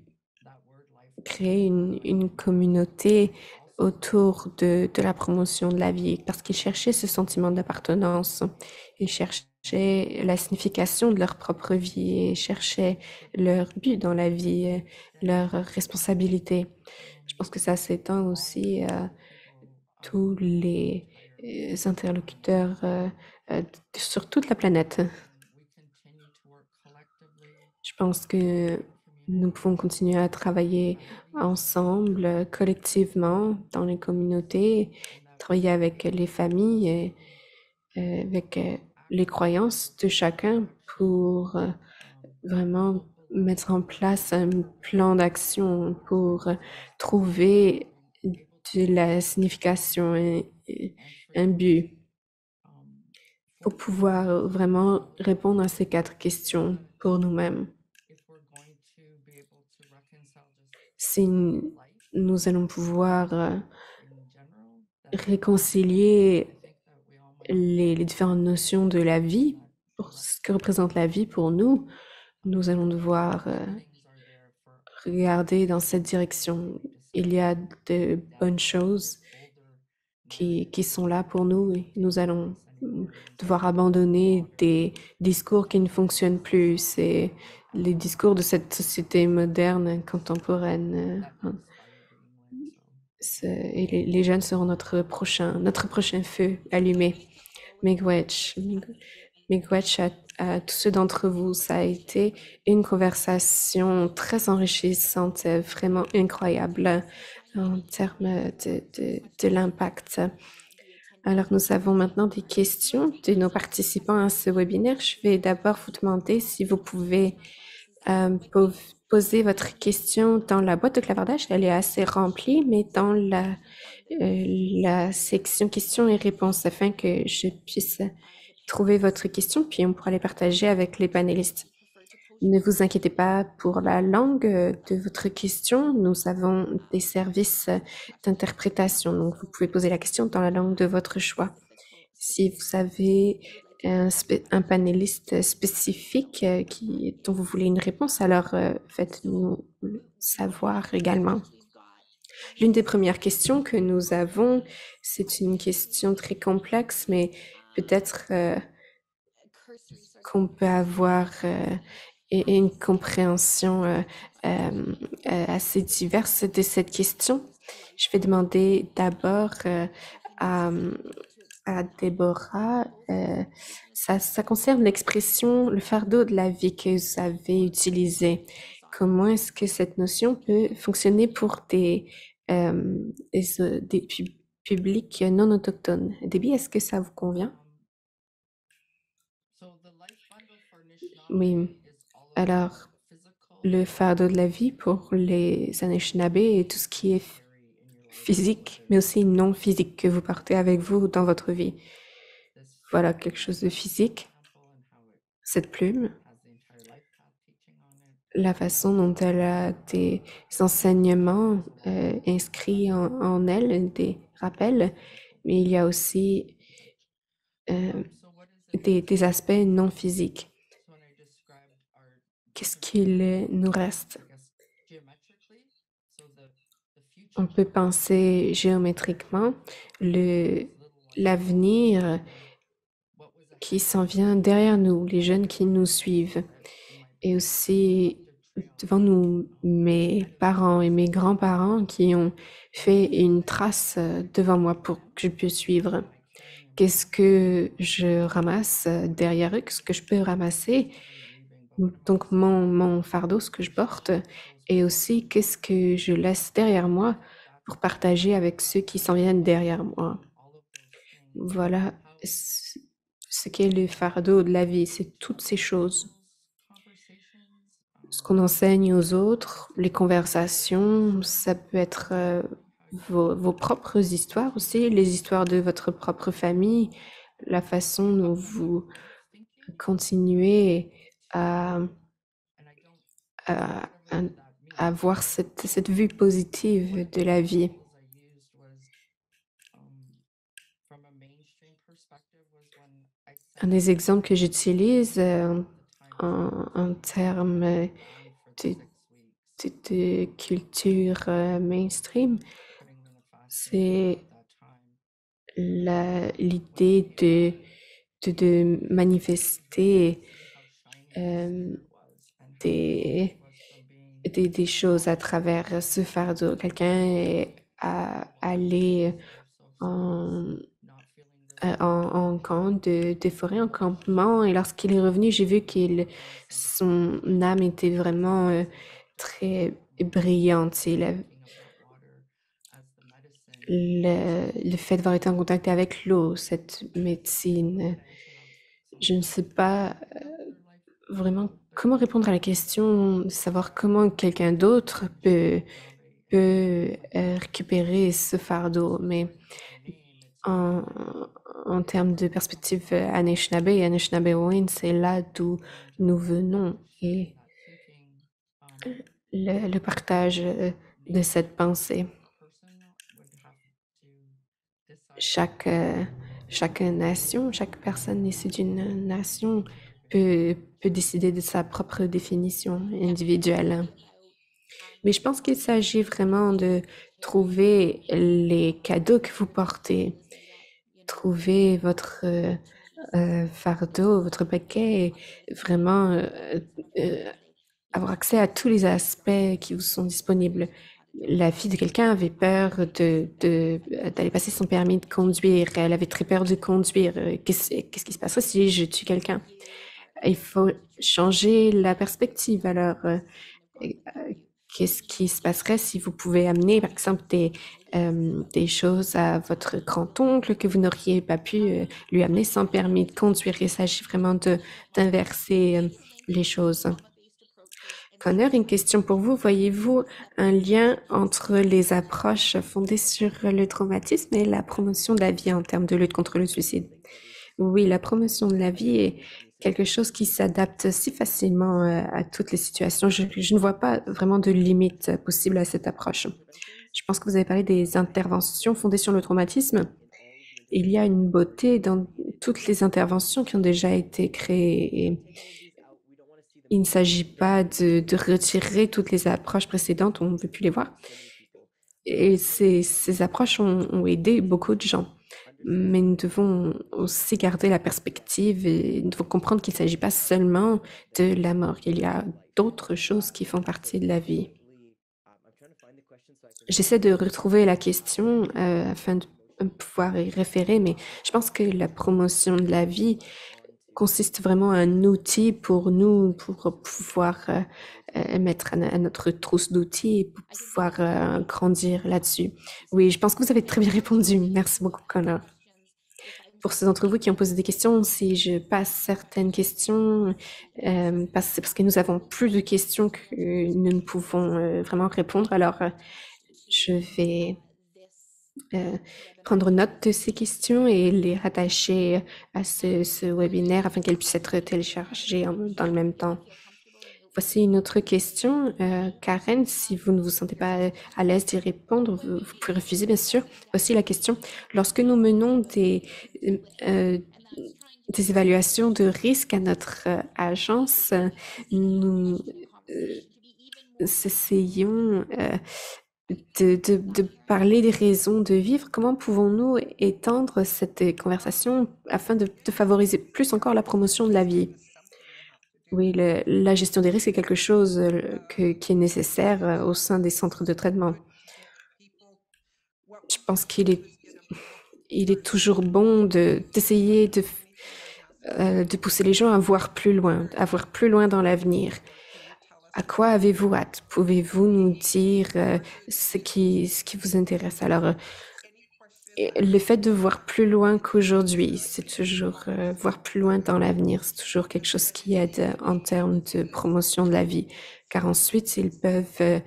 créer une communauté autour de la promotion de la vie parce qu'ils cherchaient ce sentiment d'appartenance. Ils cherchaient la signification de leur propre vie et cherchaient leur but dans la vie, leur responsabilité. Je pense que ça s'étend aussi à tous les interlocuteurs sur toute la planète. Je pense que nous pouvons continuer à travailler ensemble, collectivement, dans les communautés, travailler avec les familles, avec les croyances de chacun pour vraiment mettre en place un plan d'action pour trouver de la signification et un but pour pouvoir vraiment répondre à ces 4 questions pour nous-mêmes. Si nous allons pouvoir réconcilier les différentes notions de la vie, pour ce que représente la vie pour nous, nous allons devoir regarder dans cette direction. Il y a de bonnes choses qui sont là pour nous et nous allons devoir abandonner des discours qui ne fonctionnent plus. C'est les discours de cette société moderne, contemporaine. Et les jeunes seront notre prochain feu allumé. Miigwech à tous ceux d'entre vous, ça a été une conversation très enrichissante, vraiment incroyable en termes de l'impact. Alors, nous avons maintenant des questions de nos participants à ce webinaire. Je vais d'abord vous demander si vous pouvez poser votre question dans la boîte de clavardage. Elle est assez remplie, mais dans la section questions et réponses afin que je puisse trouver votre question, puis on pourra les partager avec les panélistes. Ne vous inquiétez pas pour la langue de votre question. Nous avons des services d'interprétation, donc vous pouvez poser la question dans la langue de votre choix. Si vous avez un panéliste spécifique dont vous voulez une réponse, alors faites-nous savoir également. L'une des premières questions que nous avons, c'est une question très complexe, mais peut-être qu'on peut avoir une compréhension assez diverse de cette question. Je vais demander d'abord à Déborah, ça concerne l'expression le fardeau de la vie que vous avez utilisé. Comment est-ce que cette notion peut fonctionner pour des publics non autochtones? Debbie, est-ce que ça vous convient? Oui. Alors, le fardeau de la vie pour les Anishinaabe et tout ce qui est physique, mais aussi non physique que vous portez avec vous dans votre vie. Voilà quelque chose de physique. Cette plume, la façon dont elle a des enseignements inscrits en elle, des rappels, mais il y a aussi des aspects non physiques. Qu'est-ce qu'il nous reste? On peut penser géométriquement l'avenir qui s'en vient derrière nous, les jeunes qui nous suivent, et aussi devant nous, mes parents et mes grands-parents qui ont fait une trace devant moi pour que je puisse suivre. Qu'est-ce que je ramasse derrière eux? Qu'est-ce que je peux ramasser? Donc, mon fardeau, ce que je porte, et aussi qu'est-ce que je laisse derrière moi pour partager avec ceux qui s'en viennent derrière moi. Voilà ce qu'est le fardeau de la vie, c'est toutes ces choses. Ce qu'on enseigne aux autres, les conversations, ça peut être vos propres histoires aussi, les histoires de votre propre famille, la façon dont vous continuez à avoir cette vue positive de la vie. Un des exemples que j'utilise en termes de culture mainstream, c'est l'idée de manifester des choses à travers ce fardeau. Quelqu'un est allé en camp de forêt, en campement, et lorsqu'il est revenu, j'ai vu que son âme était vraiment très brillante. Le fait d'avoir été en contact avec l'eau, cette médecine, je ne sais pas vraiment comment répondre à la question de savoir comment quelqu'un d'autre peut peut récupérer ce fardeau. Mais en, en termes de perspective Anishinaabe c'est là d'où nous venons et le partage de cette pensée. Chaque nation, chaque personne issue d'une nation peut décider de sa propre définition individuelle. Mais je pense qu'il s'agit vraiment de trouver les cadeaux que vous portez, trouver votre fardeau, votre paquet, et vraiment avoir accès à tous les aspects qui vous sont disponibles. La fille de quelqu'un avait peur d'aller passer son permis de conduire. Elle avait très peur de conduire. Qu'est-ce qui se passerait si je tue quelqu'un? Il faut changer la perspective. Alors, qu'est-ce qui se passerait si vous pouvez amener, par exemple, des choses à votre grand-oncle que vous n'auriez pas pu lui amener sans permis de conduire? Il s'agit vraiment d'inverser les choses. Connor, une question pour vous. Voyez-vous un lien entre les approches fondées sur le traumatisme et la promotion de la vie en termes de lutte contre le suicide? Oui, la promotion de la vie est quelque chose qui s'adapte si facilement à toutes les situations. Je ne vois pas vraiment de limite possible à cette approche. Je pense que vous avez parlé des interventions fondées sur le traumatisme. Il y a une beauté dans toutes les interventions qui ont déjà été créées. Et il ne s'agit pas de retirer toutes les approches précédentes, on ne veut plus les voir. Et ces approches ont aidé beaucoup de gens. Mais nous devons aussi garder la perspective et nous devons comprendre qu'il ne s'agit pas seulement de la mort. Il y a d'autres choses qui font partie de la vie. J'essaie de retrouver la question afin de pouvoir y référer, mais je pense que la promotion de la vie consiste vraiment un outil pour nous, pour pouvoir mettre à notre trousse d'outils et pour pouvoir grandir là-dessus. Oui, je pense que vous avez très bien répondu. Merci beaucoup, Connor. Pour ceux d'entre vous qui ont posé des questions, si je passe certaines questions, c'est parce que nous avons plus de questions que nous ne pouvons vraiment répondre. Alors, je vais prendre note de ces questions et les rattacher à ce webinaire afin qu'elles puissent être téléchargées dans le même temps. Voici une autre question. Karen, si vous ne vous sentez pas à l'aise d'y répondre, vous pouvez refuser, bien sûr. Voici la question. Lorsque nous menons des évaluations de risque à notre agence, nous essayons de parler des raisons de vivre. Comment pouvons-nous étendre cette conversation afin de favoriser plus encore la promotion de la vie? Oui, la gestion des risques est quelque chose qui est nécessaire au sein des centres de traitement. Je pense qu'il est toujours bon d'essayer de pousser les gens à voir plus loin dans l'avenir. À quoi avez-vous hâte? Pouvez-vous nous dire ce qui vous intéresse? Alors, le fait de voir plus loin qu'aujourd'hui, c'est toujours voir plus loin dans l'avenir, c'est toujours quelque chose qui aide en termes de promotion de la vie, car ensuite, ils peuvent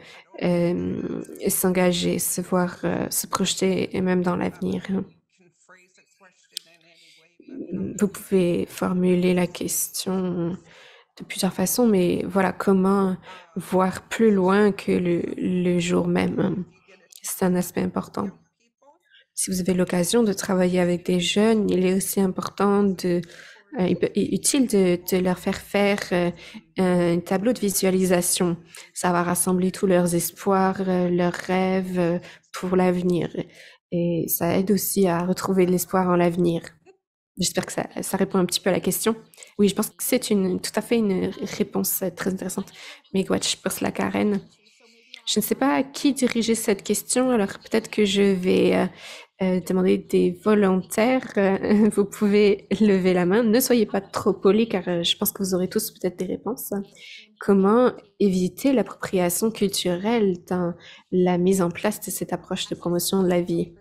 s'engager, se projeter et même dans l'avenir. Vous pouvez formuler la question de plusieurs façons, mais voilà, comment voir plus loin que le jour même? C'est un aspect important. Si vous avez l'occasion de travailler avec des jeunes, il est aussi important utile de leur faire un tableau de visualisation. Ça va rassembler tous leurs espoirs, leurs rêves pour l'avenir. Et ça aide aussi à retrouver de l'espoir en l'avenir. J'espère que ça répond un petit peu à la question. Oui, je pense que c'est tout à fait une réponse très intéressante. Miigwech pour cela, Karen. Je ne sais pas à qui diriger cette question, alors peut-être que je vais demander des volontaires. Vous pouvez lever la main. Ne soyez pas trop polis, car je pense que vous aurez tous peut-être des réponses. Comment éviter l'appropriation culturelle dans la mise en place de cette approche de promotion de la vie?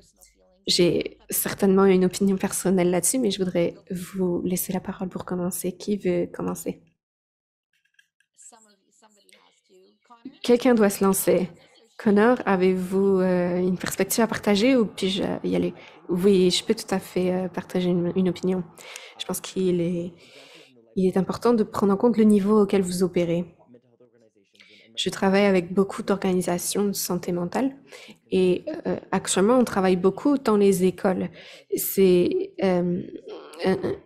J'ai certainement une opinion personnelle là-dessus, mais je voudrais vous laisser la parole pour commencer. Qui veut commencer? Quelqu'un doit se lancer. Connor, avez-vous une perspective à partager ou puis-je y aller? Oui, je peux tout à fait partager une opinion. Je pense il est important de prendre en compte le niveau auquel vous opérez. Je travaille avec beaucoup d'organisations de santé mentale et actuellement, on travaille beaucoup dans les écoles. C'est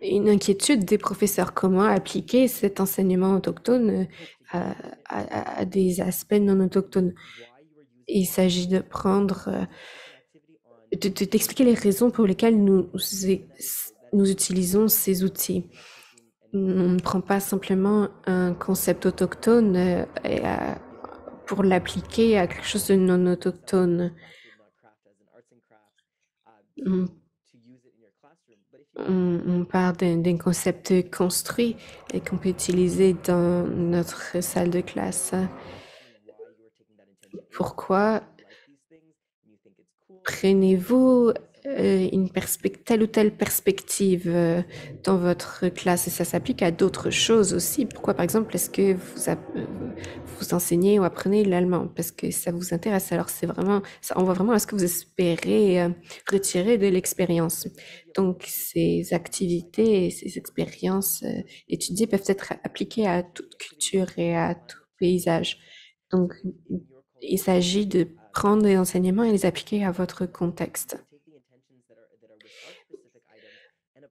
une inquiétude des professeurs. Comment appliquer cet enseignement autochtone à des aspects non autochtones? Il s'agit de prendre, d'expliquer les raisons pour lesquelles nous utilisons ces outils. On ne prend pas simplement un concept autochtone pour l'appliquer à quelque chose de non autochtone. On, on part d'un concept construit et qu'on peut utiliser dans notre salle de classe. Pourquoi prenez-vous telle ou telle perspective dans votre classe et ça s'applique à d'autres choses aussi? Pourquoi, par exemple, est-ce que vous enseignez ou apprenez l'allemand? Parce que ça vous intéresse. Alors, on voit vraiment à ce que vous espérez retirer de l'expérience. Donc, ces activités et ces expériences étudiées peuvent être appliquées à toute culture et à tout paysage. Donc, il s'agit de prendre des enseignements et les appliquer à votre contexte.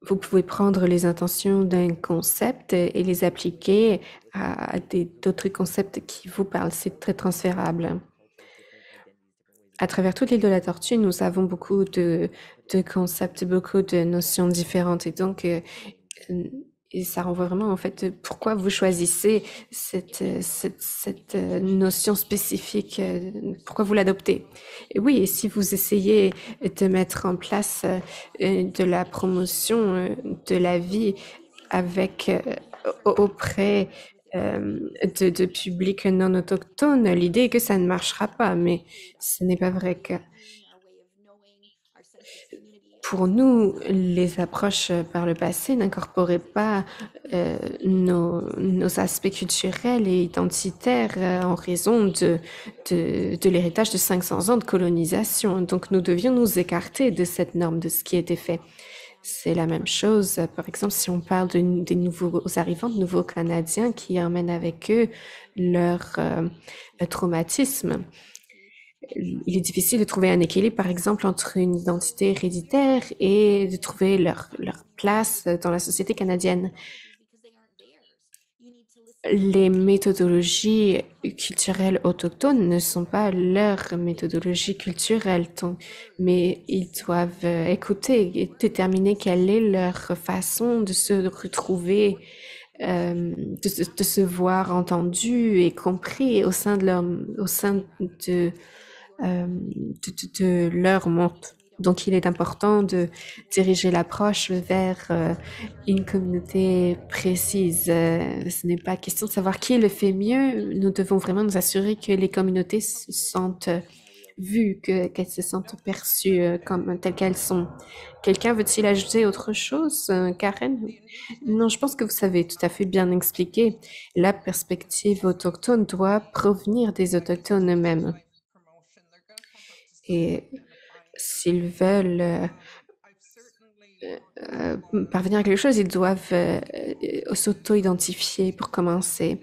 Vous pouvez prendre les intentions d'un concept et les appliquer à d'autres concepts qui vous parlent. C'est très transférable. À travers toute l'île de la Tortue, nous avons beaucoup de concepts, beaucoup de notions différentes. Et donc, et ça renvoie vraiment en fait pourquoi vous choisissez cette notion spécifique, pourquoi vous l'adoptez. Et oui, et si vous essayez de mettre en place de la promotion de la vie avec auprès de publics non autochtones, l'idée est que ça ne marchera pas, mais ce n'est pas vrai que pour nous, les approches par le passé n'incorporaient pas nos aspects culturels et identitaires en raison de l'héritage de 500 ans de colonisation. Donc, nous devions nous écarter de cette norme, de ce qui était fait. C'est la même chose, par exemple, si on parle des nouveaux arrivants, de nouveaux Canadiens qui emmènent avec eux leur traumatisme. Il est difficile de trouver un équilibre, par exemple, entre une identité héréditaire et de trouver leur place dans la société canadienne. Les méthodologies culturelles autochtones ne sont pas leurs méthodologies culturelles, mais ils doivent écouter et déterminer quelle est leur façon de se retrouver, de se voir entendu et compris au sein de leur monde. Donc, il est important de diriger l'approche vers une communauté précise. Ce n'est pas question de savoir qui le fait mieux. Nous devons vraiment nous assurer que les communautés se sentent vues, qu'elles se sentent perçues comme telles qu'elles sont. Quelqu'un veut-il ajouter autre chose, Karen? Non, je pense que vous savez tout à fait bien expliqué. La perspective autochtone doit provenir des autochtones eux-mêmes. Et s'ils veulent parvenir à quelque chose, ils doivent s'auto-identifier pour commencer.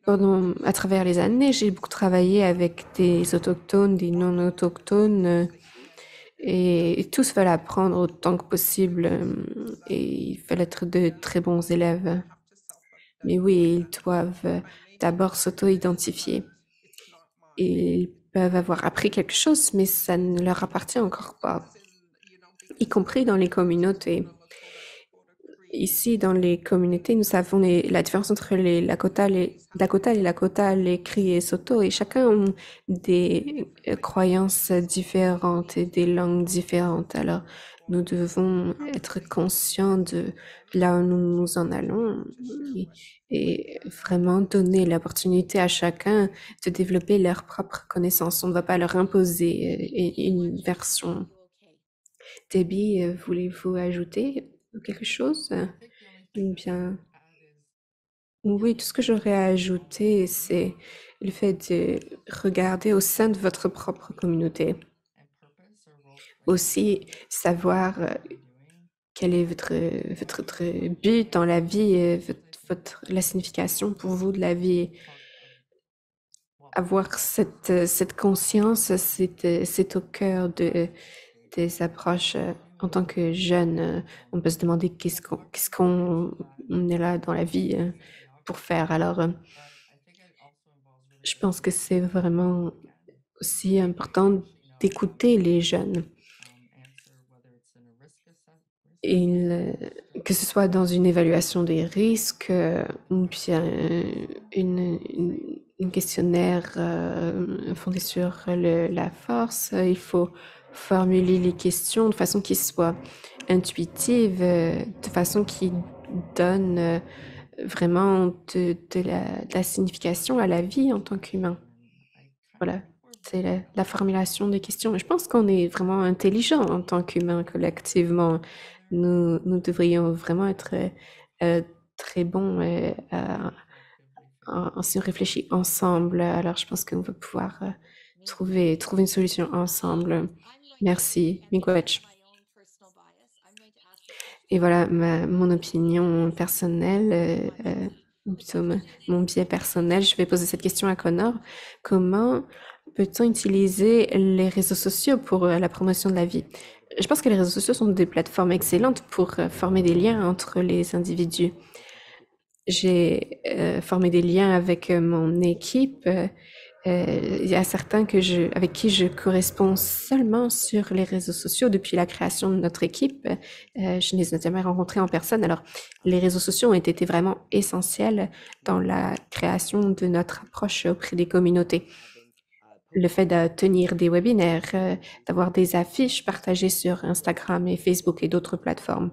À travers les années, j'ai beaucoup travaillé avec des autochtones, des non-autochtones, et tous veulent apprendre autant que possible, et ils veulent être de très bons élèves. Mais oui, ils doivent d'abord s'auto-identifier. Ils peuvent avoir appris quelque chose, mais ça ne leur appartient encore pas, y compris dans les communautés. Ici, dans les communautés, nous savons la différence entre les Lakota, les Dakota, les Lakota, les Cris et Saulteaux, et chacun ont des croyances différentes et des langues différentes. Alors, nous devons être conscients de là où nous en allons et vraiment donner l'opportunité à chacun de développer leurs propres connaissances. On ne va pas leur imposer une version. Debbie, voulez-vous ajouter quelque chose? Eh bien, oui, tout ce que j'aurais à ajouter, c'est le fait de regarder au sein de votre propre communauté. Aussi, savoir quel est votre but dans la vie, la signification pour vous de la vie. Avoir cette conscience, c'est au cœur des approches en tant que jeune. On peut se demander qu'est-ce qu'on on est là dans la vie pour faire. Alors, je pense que c'est vraiment aussi important d'écouter les jeunes. Que ce soit dans une évaluation des risques ou bien une questionnaire fondé sur la force, il faut formuler les questions de façon qui soit intuitive, de façon qui donne vraiment de la signification à la vie en tant qu'humain. Voilà, c'est la formulation des questions. Je pense qu'on est vraiment intelligent en tant qu'humain collectivement. Nous devrions vraiment être très bons si on réfléchit ensemble. Alors, je pense qu'on va pouvoir trouver une solution ensemble. Merci, Miigwech. Et voilà mon opinion personnelle, plutôt mon biais personnel. Je vais poser cette question à Connor. Comment peut-on utiliser les réseaux sociaux pour la promotion de la vie? Je pense que les réseaux sociaux sont des plateformes excellentes pour former des liens entre les individus. J'ai formé des liens avec mon équipe. Il y a certains avec qui je corresponds seulement sur les réseaux sociaux depuis la création de notre équipe. Je ne les ai jamais rencontrés en personne. Alors, les réseaux sociaux ont été vraiment essentiels dans la création de notre approche auprès des communautés. Le fait de tenir des webinaires, d'avoir des affiches partagées sur Instagram et Facebook et d'autres plateformes.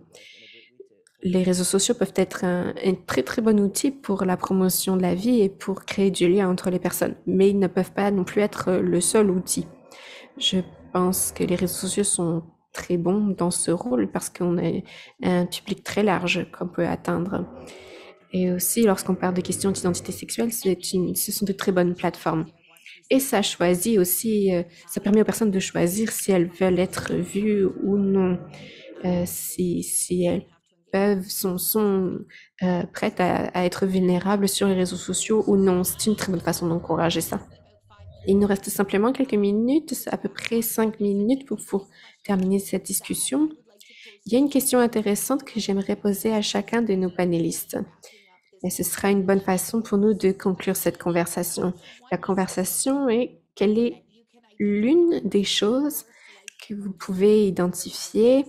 Les réseaux sociaux peuvent être un très très bon outil pour la promotion de la vie et pour créer du lien entre les personnes, mais ils ne peuvent pas non plus être le seul outil. Je pense que les réseaux sociaux sont très bons dans ce rôle parce qu'on a un public très large qu'on peut atteindre. Et aussi, lorsqu'on parle de questions d'identité sexuelle, ce sont de très bonnes plateformes. Et ça choisit aussi, ça permet aux personnes de choisir si elles veulent être vues ou non, si elles sont prêtes à être vulnérables sur les réseaux sociaux ou non. C'est une très bonne façon d'encourager ça. Il nous reste simplement quelques minutes, à peu près 5 minutes pour terminer cette discussion. Il y a une question intéressante que j'aimerais poser à chacun de nos panélistes. Et ce sera une bonne façon pour nous de conclure cette conversation. La conversation est quelle est l'une des choses que vous pouvez identifier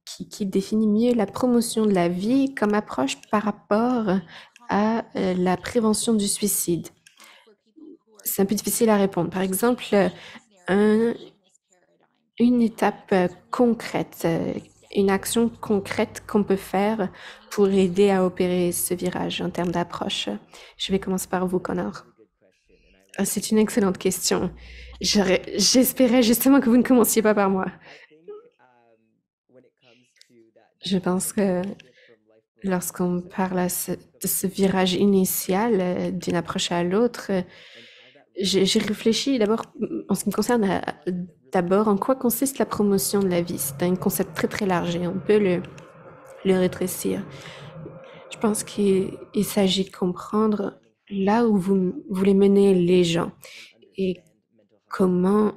qui définit mieux la promotion de la vie comme approche par rapport à la prévention du suicide. C'est un peu difficile à répondre. Par exemple, une étape concrète, une action concrète qu'on peut faire pour aider à opérer ce virage en termes d'approche. Je vais commencer par vous, Connor. C'est une excellente question. J'espérais justement que vous ne commenciez pas par moi. Je pense que lorsqu'on parle de ce virage initial d'une approche à l'autre, j'ai réfléchi d'abord, en ce qui me concerne, d'abord en quoi consiste la promotion de la vie. C'est un concept très très large et on peut le rétrécir. Je pense qu'il s'agit de comprendre là où vous voulez mener les gens et comment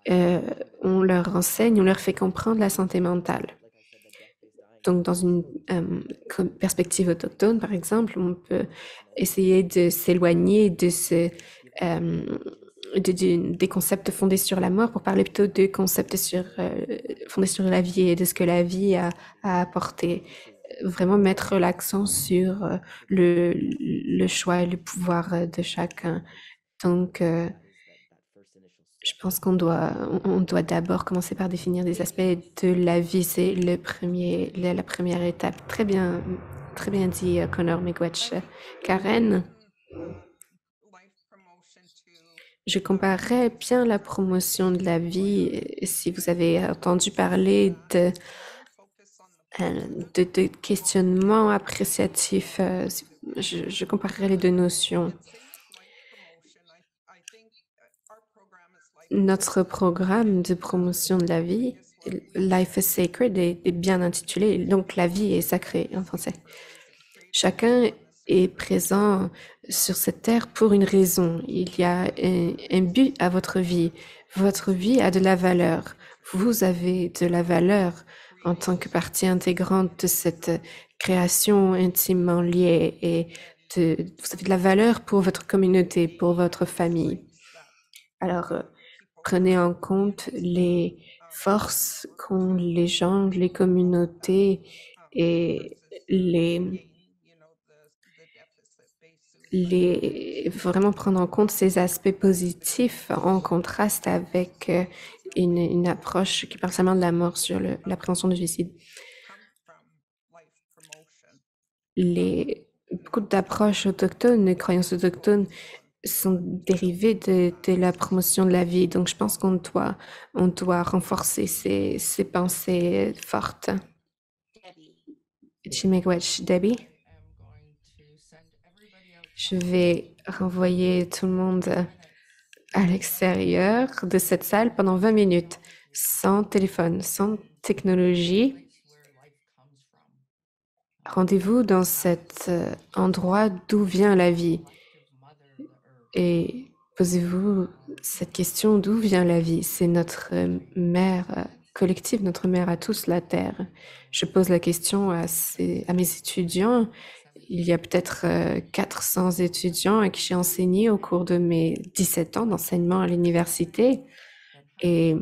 on leur enseigne, on leur fait comprendre la santé mentale. Donc, dans une perspective autochtone, par exemple, on peut essayer de s'éloigner des concepts fondés sur la mort pour parler plutôt de concepts fondés sur la vie et de ce que la vie a apporté. Vraiment mettre l'accent sur le choix et le pouvoir de chacun. Donc, je pense qu'on doit d'abord commencer par définir des aspects de la vie. C'est la première étape. Très bien dit, Connor Miigwech. Karen, je comparerais bien la promotion de la vie. Si vous avez entendu parler de questionnements appréciatifs, je comparerais les deux notions. Notre programme de promotion de la vie, Life is Sacred, est bien intitulé, donc la vie est sacrée en français. Chacun est présent sur cette terre pour une raison. Il y a un but à votre vie. Votre vie a de la valeur. Vous avez de la valeur en tant que partie intégrante de cette création intimement liée et vous avez de la valeur pour votre communauté, pour votre famille. Alors, prenez en compte les forces qu'ont les gens, les communautés et vraiment prendre en compte ces aspects positifs en contraste avec une approche qui parle seulement de la mort sur la prévention du suicide. Beaucoup d'approches autochtones, de croyances autochtones sont dérivées de la promotion de la vie. Donc, je pense qu'on doit renforcer ces pensées fortes. Chimegwech, Debbie? Je vais renvoyer tout le monde à l'extérieur de cette salle pendant 20 minutes, sans téléphone, sans technologie. Rendez-vous dans cet endroit d'où vient la vie et posez-vous cette question, d'où vient la vie? C'est notre mère collective, notre mère à tous, la Terre. Je pose la question à mes étudiants. Il y a peut-être 400 étudiants à qui j'ai enseigné au cours de mes 17 ans d'enseignement à l'université. Et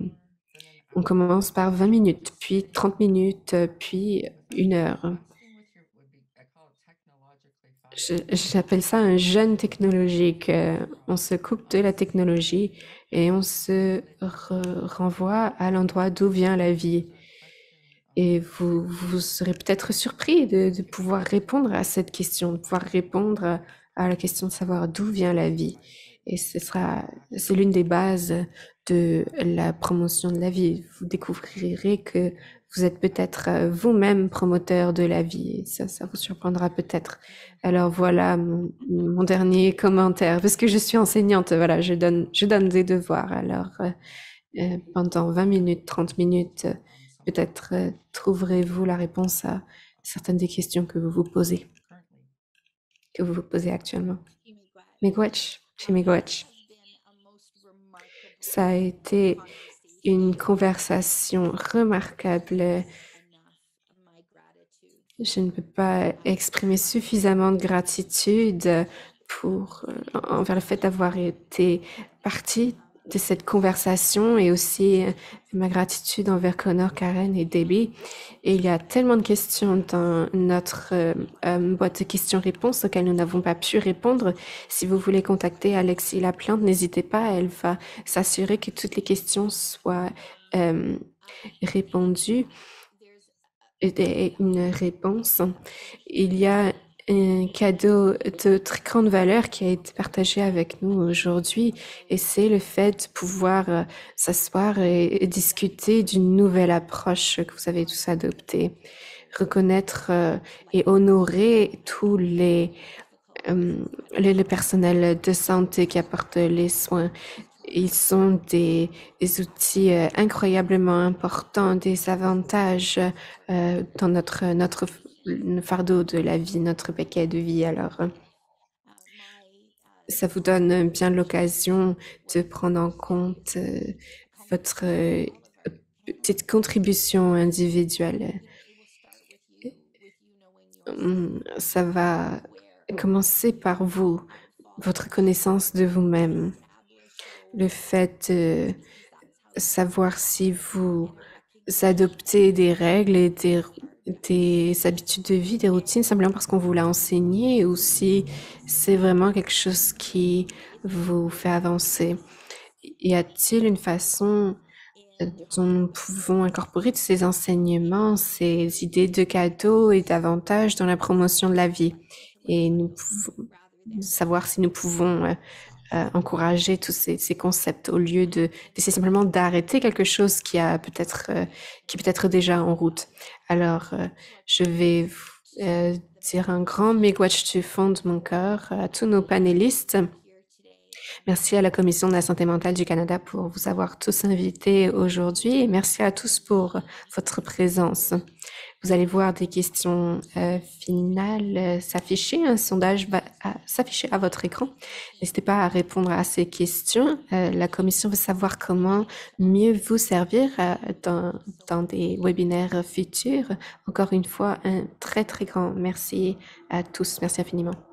on commence par 20 minutes, puis 30 minutes, puis 1 heure. J'appelle ça un jeûne technologique. On se coupe de la technologie et on se renvoie à l'endroit d'où vient la vie. Et vous serez peut-être surpris de pouvoir répondre à cette question, de pouvoir répondre à la question de savoir d'où vient la vie. Et c'est l'une des bases de la promotion de la vie. Vous découvrirez que vous êtes peut-être vous-même promoteur de la vie. Et ça vous surprendra peut-être. Alors voilà mon dernier commentaire, parce que je suis enseignante. Voilà, je donne des devoirs. Alors pendant 20 minutes, 30 minutes, peut-être trouverez-vous la réponse à certaines des questions que vous vous posez actuellement. Miigwech, chez Miigwech. Ça a été une conversation remarquable. Je ne peux pas exprimer suffisamment de gratitude envers le fait d'avoir été partie de cette conversation et aussi ma gratitude envers Connor, Karen et Debbie. Et il y a tellement de questions dans notre boîte de questions-réponses auxquelles nous n'avons pas pu répondre. Si vous voulez contacter Alexis Laplante, n'hésitez pas, elle va s'assurer que toutes les questions soient répondues et une réponse. Il y a un cadeau de très grande valeur qui a été partagé avec nous aujourd'hui et c'est le fait de pouvoir s'asseoir et discuter d'une nouvelle approche que vous avez tous adoptée. Reconnaître et honorer tous le personnel de santé qui apporte les soins. Ils sont des outils incroyablement importants, des avantages dans notre fardeau de la vie, notre paquet de vie. Alors, ça vous donne bien l'occasion de prendre en compte votre petite contribution individuelle. Ça va commencer par vous, votre connaissance de vous-même. Le fait de savoir si vous adoptez des règles et des habitudes de vie, des routines, simplement parce qu'on vous l'a enseigné ou si c'est vraiment quelque chose qui vous fait avancer. Y a-t-il une façon dont nous pouvons incorporer tous ces enseignements, ces idées de cadeaux et d'avantages dans la promotion de la vie? Et nous pouvons savoir si nous pouvons encourager tous ces concepts au lieu d'essayer simplement d'arrêter quelque chose qui est peut-être déjà en route. Alors, je vais dire un grand miigwech du fond de mon cœur à tous nos panélistes Merci à la Commission de la santé mentale du Canada pour vous avoir tous invités aujourd'hui et merci à tous pour votre présence. Vous allez voir des questions finales s'afficher. Un sondage va s'afficher à votre écran. N'hésitez pas à répondre à ces questions. La Commission veut savoir comment mieux vous servir dans des webinaires futurs. Encore une fois, un très, très grand merci à tous. Merci infiniment.